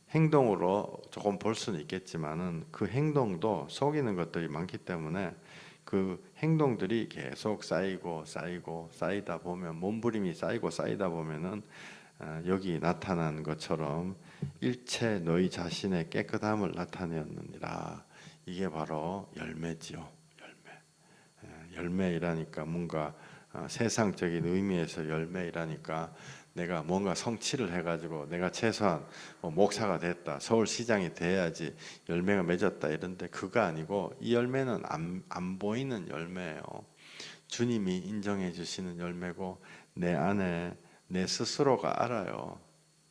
행동으로 조금 볼 수는 있겠지만은 그 행동도 속이는 것들이 많기 때문에 그 행동들이 계속 쌓이다 보면 몸부림이 쌓이다 보면은 여기 나타난 것처럼 일체 너희 자신의 깨끗함을 나타내었느니라. 이게 바로 열매지요. 열매이라니까 뭔가 세상적인 의미에서 열매이라니까 내가 뭔가 성취를 해가지고 내가 최소한 목사가 됐다, 서울시장이 돼야지 열매가 맺었다 이런데 그거 아니고 이 열매는 안 보이는 열매예요. 주님이 인정해 주시는 열매고 내 안에 내 스스로가 알아요.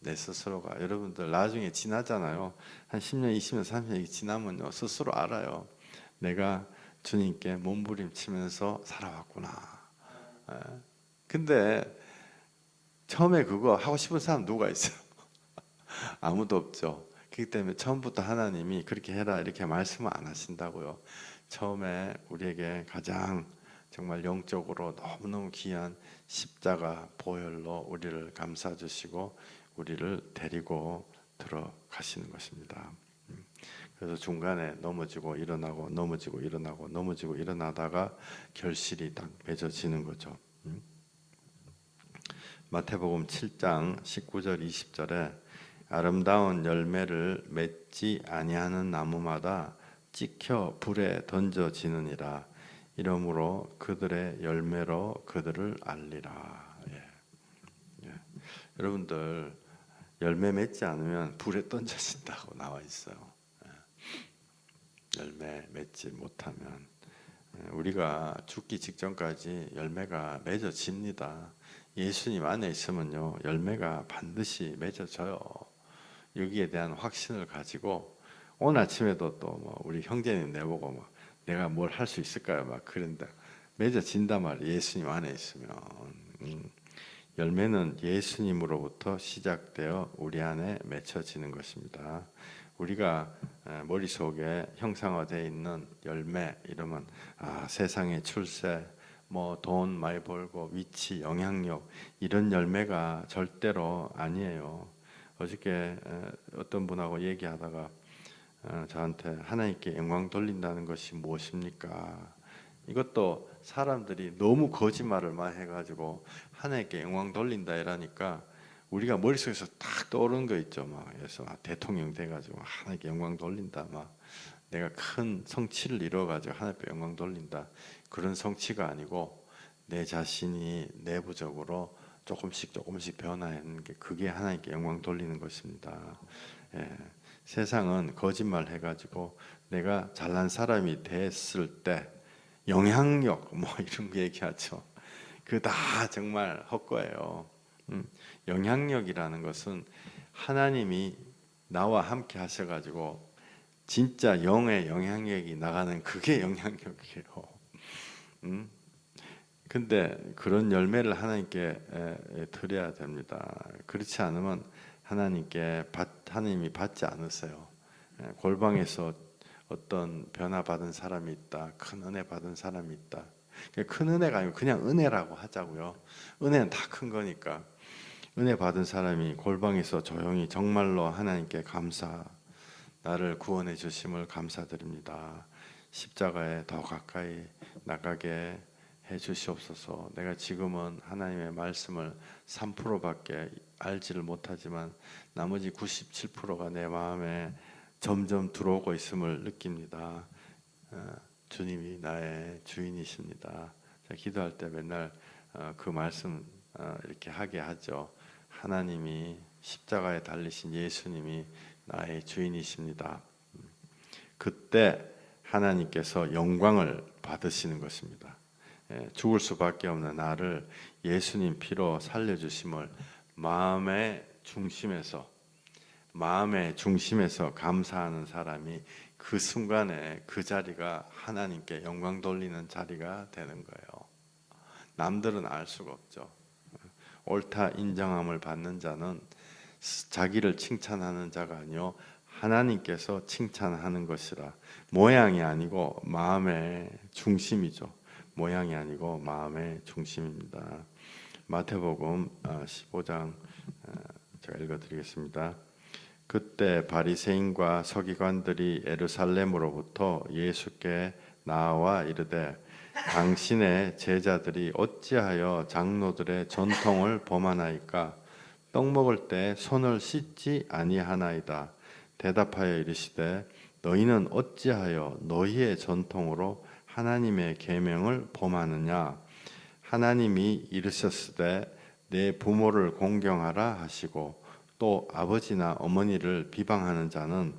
내 스스로가. 여러분들 나중에 지나잖아요. 한 10년, 20년, 30년이 지나면요 스스로 알아요. 내가 주님께 몸부림치면서 살아왔구나. 근데 처음에 그거 하고 싶은 사람 누가 있어요? 아무도 없죠. 그렇기 때문에 처음부터 하나님이 그렇게 해라 이렇게 말씀을 안 하신다고요. 처음에 우리에게 가장 정말 영적으로 너무너무 귀한 십자가 보혈로 우리를 감싸 주시고 우리를 데리고 들어가시는 것입니다. 그래서 중간에 넘어지고 일어나고 넘어지고 일어나고 넘어지고 일어나다가 결실이 딱 맺어지는 거죠. 마태복음 7장 19절 20절에 아름다운 열매를 맺지 아니하는 나무마다 찍혀 불에 던져지느니라. 이러므로 그들의 열매로 그들을 알리라. 여러분들 열매 맺지 않으면 불에 던져진다고 나와 있어요. 열매 맺지 못하면 우리가 죽기 직전까지 열매가 맺어집니다. 예수님 안에 있으면요 열매가 반드시 맺어져요. 여기에 대한 확신을 가지고 오늘 아침에도 또 우리 형제님 내보고 내가 뭘 할 수 있을까요? 막 그런데 맺어진단 말이에요. 예수님 안에 있으면. 열매는 예수님으로부터 시작되어 우리 안에 맺혀지는 것입니다. 우리가 머릿속에 형상화되어 있는 열매 이러면 세상의 출세, 돈 많이 벌고 위치, 영향력 이런 열매가 절대로 아니에요. 어저께 어떤 분하고 얘기하다가 저한테 하나님께 영광 돌린다는 것이 무엇입니까? 이것도 사람들이 너무 거짓말을 많이 해가지고 하나님께 영광 돌린다 이러니까 우리가 머릿속에서 딱 떠오르는 거 있죠. 그래서 대통령 돼가지고 하나님께 영광 돌린다. 내가 큰 성취를 이뤄가지고 하나님께 영광 돌린다. 그런 성취가 아니고 내 자신이 내부적으로 조금씩 변화하는 게 그게 하나님께 영광 돌리는 것입니다. 세상은 거짓말 해가지고 내가 잘난 사람이 됐을 때 영향력 이런 거 얘기하죠. 그 다 정말 헛거예요. 영향력이라는 것은 하나님이 나와 함께 하셔가지고 진짜 영의 영향력이 나가는 그게 영향력이에요. 근데 그런 열매를 하나님께 드려야 됩니다. 그렇지 않으면 하나님이 받지 않으세요. 골방에서 어떤 변화 받은 사람이 있다, 큰 은혜 받은 사람이 있다. 큰 은혜가 아니고 그냥 은혜라고 하자고요. 은혜는 다 큰 거니까. 은혜 받은 사람이 골방에서 조용히 정말로 하나님께 나를 구원해 주심을 감사드립니다. 십자가에 더 가까이 나가게 해 주시옵소서. 내가 지금은 하나님의 말씀을 3%밖에 알지를 못하지만 나머지 97%가 내 마음에 점점 들어오고 있음을 느낍니다. 주님이 나의 주인이십니다. 제가 기도할 때 맨날 그 말씀 이렇게 하게 하죠. 하나님이 십자가에 달리신 예수님이 나의 주인이십니다. 그때 하나님께서 영광을 받으시는 것입니다. 죽을 수밖에 없는 나를 예수님 피로 살려주심을 마음의 중심에서 감사하는 사람이 그 순간에 그 자리가 하나님께 영광 돌리는 자리가 되는 거예요. 남들은 알 수가 없죠. 옳다 인정함을 받는 자는 자기를 칭찬하는 자가 아니요 하나님께서 칭찬하는 것이라. 모양이 아니고 마음의 중심이죠. 모양이 아니고 마음의 중심입니다. 마태복음 15장 제가 읽어드리겠습니다. 그때 바리새인과 서기관들이 예루살렘으로부터 예수께 나와 이르되 당신의 제자들이 어찌하여 장로들의 전통을 범하나이까? 떡 먹을 때 손을 씻지 아니하나이다. 대답하여 이르시되 너희는 어찌하여 너희의 전통으로 하나님의 계명을 범하느냐? 하나님이 이르셨으되 내 부모를 공경하라 하시고 또 아버지나 어머니를 비방하는 자는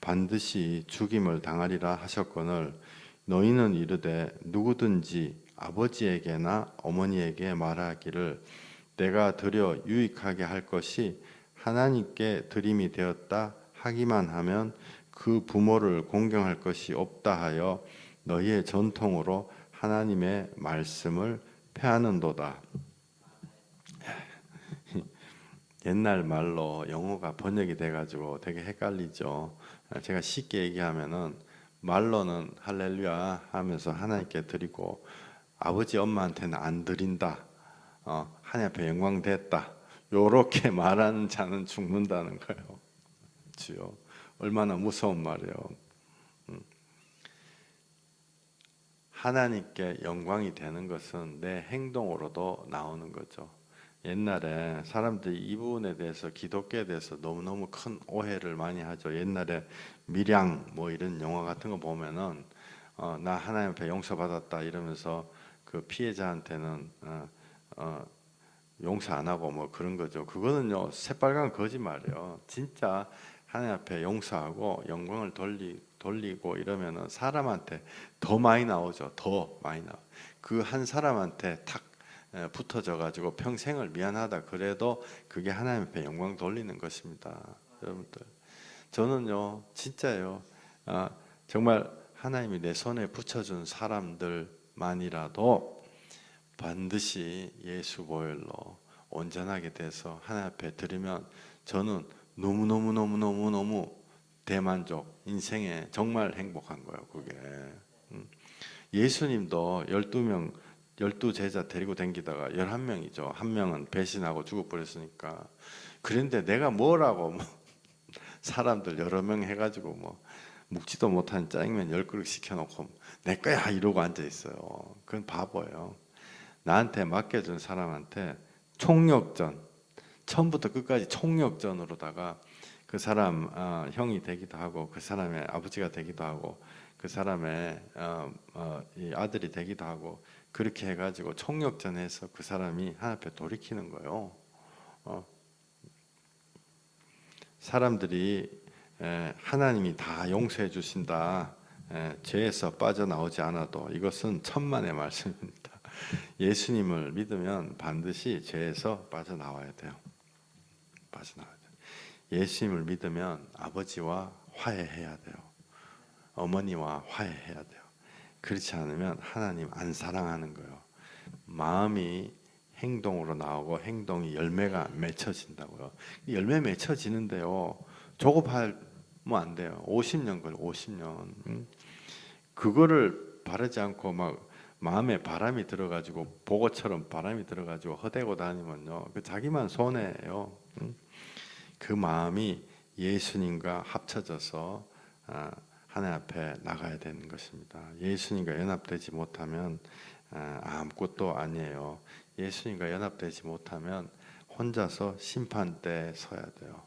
반드시 죽임을 당하리라 하셨거늘 너희는 이르되 누구든지 아버지에게나 어머니에게 말하기를 내가 드려 유익하게 할 것이 하나님께 드림이 되었다 하기만 하면 그 부모를 공경할 것이 없다 하여 너희의 전통으로 하나님의 말씀을 폐하는도다. 옛날 말로 영어가 번역이 돼가지고 되게 헷갈리죠. 제가 쉽게 얘기하면은 말로는 할렐루야 하면서 하나님께 드리고 아버지 엄마한테는 안 드린다. 하나님 앞에 영광 됐다. 요렇게 말하는 자는 죽는다는 거예요. 주요. 얼마나 무서운 말이에요. 하나님께 영광이 되는 것은 내 행동으로도 나오는 거죠. 옛날에 사람들이 이 부분에 대해서 기독교에 대해서 너무너무 큰 오해를 많이 하죠. 옛날에 밀양 뭐 이런 영화 같은 거 보면은 나 하나님 앞에 용서받았다 이러면서 그 피해자한테는 용서 안 하고 뭐 그런 거죠. 그거는요 새빨간 거짓말이에요. 진짜 하나님 앞에 용서하고 영광을 돌리고 이러면은 사람한테 더 많이 나오죠. 더 많이 나와. 그 한 사람한테 탁 붙어져 가지고 평생을 미안하다 그래도 그게 하나님 앞에 영광 돌리는 것입니다. 여러분들 저는요 진짜요 정말 하나님이 내 손에 붙여준 사람들만이라도 반드시 예수 보혈로 온전하게 돼서 하나님 앞에 드리면 저는 너무 대만족 인생에 정말 행복한 거예요. 그게 예수님도 12제자 데리고 다니다가 11명이죠. 한 명은 배신하고 죽어버렸으니까. 그런데 내가 뭐라고 사람들 여러 명 해가지고 묵지도 못한 짜장면 10그릇 시켜놓고 내 거야 이러고 앉아있어요. 그건 바보예요. 나한테 맡겨준 사람한테 총력전 처음부터 끝까지 총력전으로다가 그 사람 형이 되기도 하고 그 사람의 아버지가 되기도 하고 그 사람의 이 아들이 되기도 하고 그렇게 해가지고 총력전해서 그 사람이 하나님 앞에 돌이키는 거예요. 사람들이 하나님이 다 용서해 주신다. 죄에서 빠져나오지 않아도 이것은 천만의 말씀입니다. 예수님을 믿으면 반드시 죄에서 빠져나와야 돼요. 빠져나와야 돼요. 예수님을 믿으면 아버지와 화해해야 돼요. 어머니와 화해해야 돼요. 그렇지 않으면 하나님 안 사랑하는 거예요. 마음이 행동으로 나오고 행동이 열매가 맺혀진다고요. 열매 맺혀지는데요. 조급하면 안 돼요. 50년 걸려 50년. 그거를 바르지 않고 막 마음에 바람이 들어가지고 보고처럼 바람이 들어가지고 허대고 다니면요. 그 자기만 손해예요. 그 마음이 예수님과 합쳐져서 하나님 앞에 나가야 되는 것입니다. 예수님과 연합되지 못하면 아무것도 아니에요. 예수님과 연합되지 못하면 혼자서 심판대에 서야 돼요.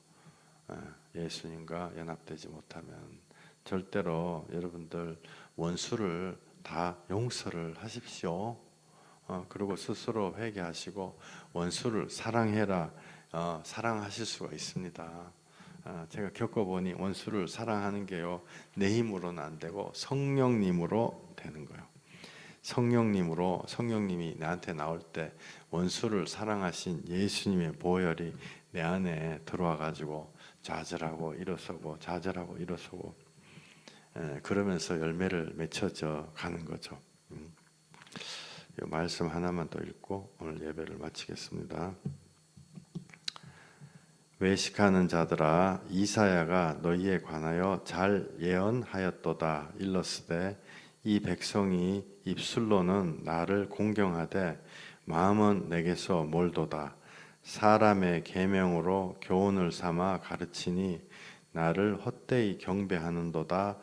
예수님과 연합되지 못하면 절대로 여러분들 원수를 다 용서를 하십시오. 그리고 스스로 회개하시고 원수를 사랑해라. 사랑하실 수가 있습니다. 제가 겪어보니 원수를 사랑하는 게요, 내 힘으로는 안 되고 성령님으로 되는 거예요. 성령님이 나한테 나올 때 원수를 사랑하신 예수님의 보혈이 내 안에 들어와 가지고 좌절하고 일어서고 좌절하고 일어서고, 그러면서 열매를 맺혀져 가는 거죠. 이 말씀 하나만 더 읽고 오늘 예배를 마치겠습니다. 외식하는 자들아, 이사야가 너희에 관하여 잘 예언하였도다. 일러스되 이 백성이 입술로는 나를 공경하되 마음은 내게서 멀도다. 사람의 계명으로 교훈을 삼아 가르치니 나를 헛되이 경배하는도다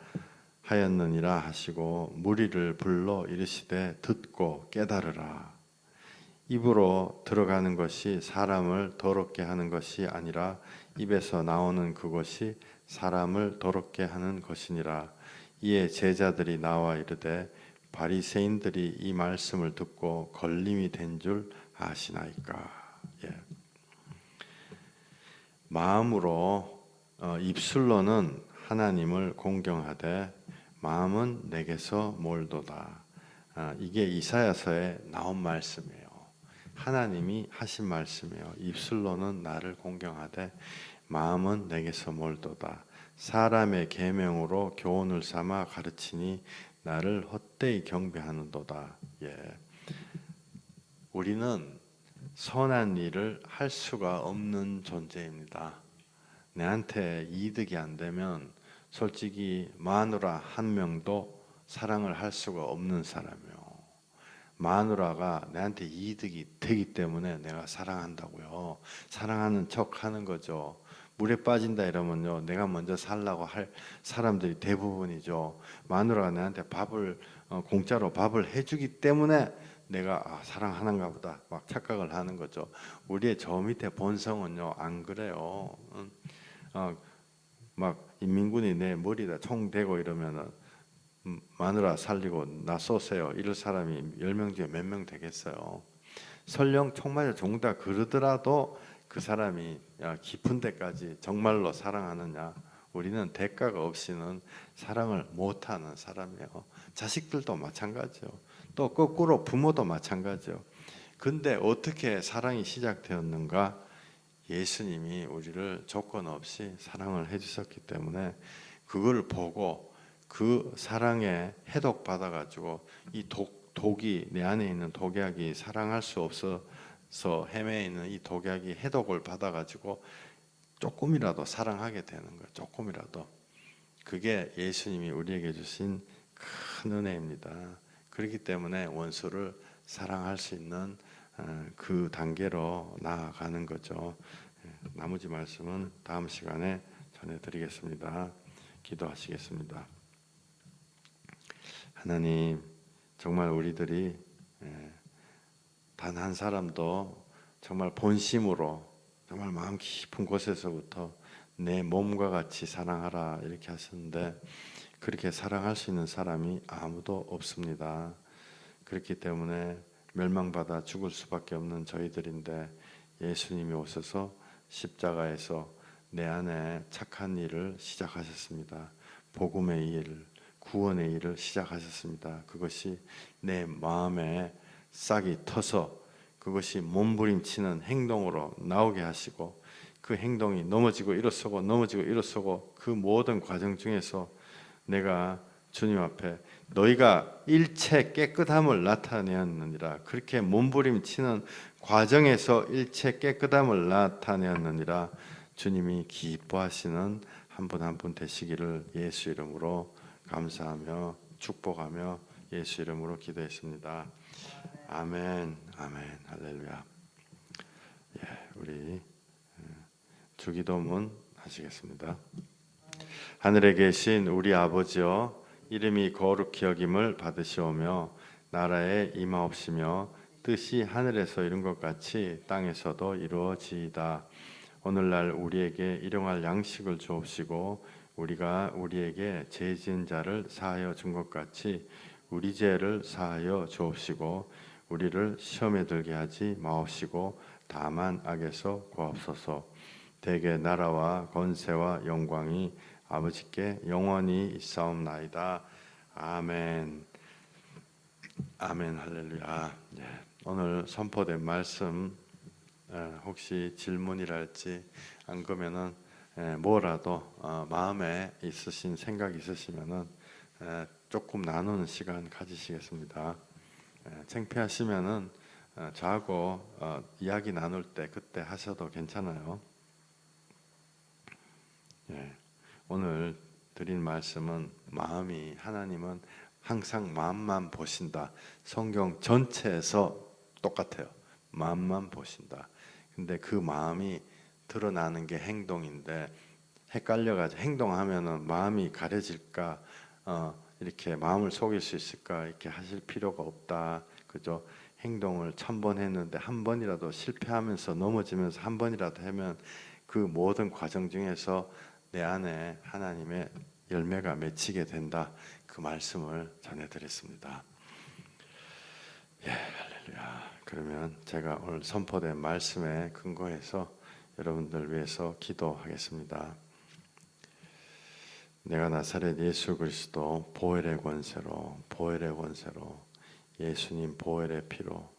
하였느니라 하시고, 무리를 불러 이르시되 듣고 깨달으라. 입으로 들어가는 것이 사람을 더럽게 하는 것이 아니라 입에서 나오는 그것이 사람을 더럽게 하는 것이니라. 이에 제자들이 나와 이르되 바리새인들이 이 말씀을 듣고 걸림이 된 줄 아시나이까. 마음으로, 입술로는 하나님을 공경하되 마음은 내게서 멀도다. 이게 이사야서에 나온 말씀이에요. 하나님이 하신 말씀이에요. 입술로는 나를 공경하되 마음은 내게서 멀도다. 사람의 계명으로 교훈을 삼아 가르치니 나를 헛되이 경배하는도다. 우리는 선한 일을 할 수가 없는 존재입니다. 내한테 이득이 안 되면 솔직히 마누라 한 명도 사랑을 할 수가 없는 사람이에요. 마누라가 내한테 이득이 되기 때문에 내가 사랑한다고요. 사랑하는 척 하는 거죠. 물에 빠진다 이러면요, 내가 먼저 살라고 할 사람들이 대부분이죠. 마누라가 내한테 밥을 공짜로 밥을 해주기 때문에 내가 사랑하는가 보다 막 착각을 하는 거죠. 우리의 저 밑에 본성은요 안 그래요. 막 인민군이 내 머리에다 총 대고 이러면은 마누라 살리고 나 쏘세요 이럴 사람이 10명 중에 몇 명 되겠어요. 설령 총 맞아 죽는다 그러더라도 그 사람이 깊은 데까지 정말로 사랑하느냐? 우리는 대가가 없이는 사랑을 못하는 사람이에요. 자식들도 마찬가지요. 또 거꾸로 부모도 마찬가지요. 근데 어떻게 사랑이 시작되었는가? 예수님이 우리를 조건 없이 사랑을 해주셨기 때문에 그걸 보고 그 사랑에 해독 받아가지고 이 독이 내 안에 있는 독약이 사랑할 수 없어서 헤매 있는 이 독약이 해독을 받아가지고 조금이라도 사랑하게 되는 거예요. 조금이라도. 그게 예수님이 우리에게 주신 큰 은혜입니다. 그렇기 때문에 원수를 사랑할 수 있는 그 단계로 나아가는 거죠. 나머지 말씀은 다음 시간에 전해드리겠습니다. 기도하시겠습니다. 하나님, 정말 우리들이 단 한 사람도 정말 본심으로 정말 마음 깊은 곳에서부터 내 몸과 같이 사랑하라 이렇게 하셨는데 그렇게 사랑할 수 있는 사람이 아무도 없습니다. 그렇기 때문에 멸망받아 죽을 수밖에 없는 저희들인데 예수님이 오셔서 십자가에서 내 안에 착한 일을 시작하셨습니다. 복음의 일, 구원의 일을 시작하셨습니다. 그것이 내 마음에 싹이 터서 그것이 몸부림치는 행동으로 나오게 하시고 그 행동이 넘어지고 일어서고 넘어지고 일어서고 그 모든 과정 중에서 내가 주님 앞에 너희가 일체 깨끗함을 나타내었느니라. 그렇게 몸부림치는 과정에서 일체 깨끗함을 나타내었느니라. 주님이 기뻐하시는 한 분 한 분 되시기를 예수 이름으로 감사하며 축복하며 예수 이름으로 기도했습니다. 아멘, 아멘, 할렐루야. 우리 주기도문 하시겠습니다. 하늘에 계신 우리 아버지여, 이름이 거룩히 여김을 받으시오며 나라에 임하옵시며 뜻이 하늘에서 이룬 것 같이 땅에서도 이루어지이다. 오늘날 우리에게 일용할 양식을 주옵시고 우리가 우리에게 죄 지은 자를 사하여 준 것 같이 우리 죄를 사하여 주옵시고 우리를 시험에 들게 하지 마옵시고 다만 악에서 구하옵소서. 대개 나라와 권세와 영광이 아버지께 영원히 있사옵나이다. 아멘. 아멘. 할렐루야. 오늘 선포된 말씀 혹시 질문이랄지 안 그러면은 뭐라도 마음에 있으신 생각 있으시면은 조금 나누는 시간 가지시겠습니다. 창피하시면은 저하고 이야기 나눌 때 그때 하셔도 괜찮아요. 오늘 드린 말씀은 마음이 하나님은 항상 마음만 보신다. 성경 전체에서 똑같아요. 마음만 보신다. 근데 그 마음이 드러나는 게 행동인데 헷갈려가지고 행동하면은 마음이 가려질까 이렇게 마음을 속일 수 있을까 이렇게 하실 필요가 없다. 그죠? 행동을 1000번 했는데 한 번이라도 실패하면서 넘어지면서 한 번이라도 하면 그 모든 과정 중에서 내 안에 하나님의 열매가 맺히게 된다. 그 말씀을 전해드렸습니다. 할렐루야. 그러면 제가 오늘 선포된 말씀에 근거해서 여러분들 위해서 기도하겠습니다. 내가 나사렛 예수 그리스도 보혈의 권세로 예수님 보혈의 피로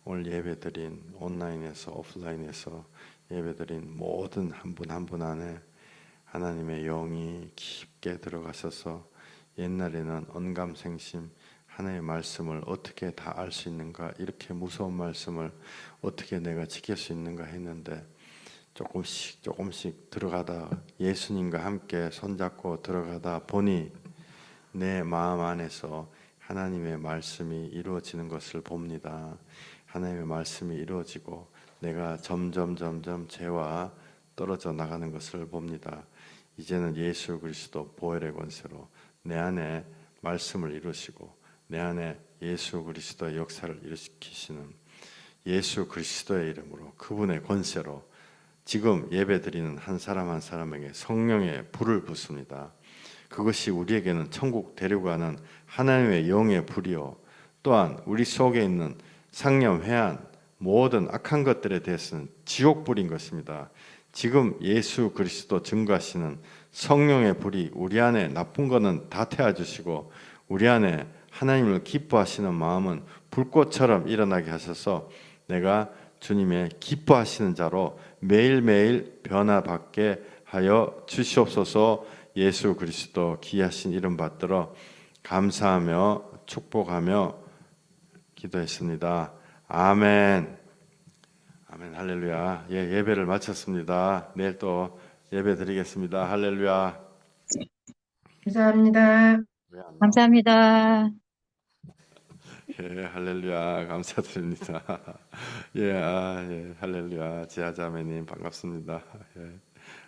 오늘 예배드린 온라인에서 오프라인에서 예배드린 모든 한 분 한 분 안에 하나님의 영이 깊게 들어가셔서 옛날에는 언감생심 하나님의 말씀을 어떻게 다 알 수 있는가, 이렇게 무서운 말씀을 어떻게 내가 지킬 수 있는가 했는데 조금씩 들어가다 예수님과 함께 손잡고 들어가다 보니 내 마음 안에서 하나님의 말씀이 이루어지는 것을 봅니다. 하나님의 말씀이 이루어지고 내가 점점 죄와 떨어져 나가는 것을 봅니다. 이제는 예수 그리스도 보혈의 권세로 내 안에 말씀을 이루시고 내 안에 예수 그리스도의 역사를 일으키시는 예수 그리스도의 이름으로 그분의 권세로 지금 예배드리는 한 사람 한 사람에게 성령의 불을 붓습니다. 그것이 우리에게는 천국 데려가는 하나님의 영의 불이요 또한 우리 속에 있는 상념, 회한 모든 악한 것들에 대해서는 지옥불인 것입니다. 지금 예수 그리스도 증거하시는 성령의 불이 우리 안에 나쁜 거는 다 태워주시고 우리 안에 하나님을 기뻐하시는 마음은 불꽃처럼 일어나게 하셔서 내가 주님의 기뻐하시는 자로 매일매일 변화받게 하여 주시옵소서. 예수 그리스도 귀하신 이름 받들어 감사하며 축복하며 기도했습니다. 아멘. 아멘. 할렐루야. 예배를 마쳤습니다. 내일 또 예배 드리겠습니다. 할렐루야. 감사합니다. 감사합니다. 할렐루야. 감사드립니다. 할렐루야. 지하자매님 반갑습니다.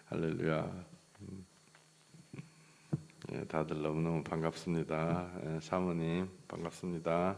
할렐루야. 다들 너무너무 반갑습니다. 사모님 반갑습니다.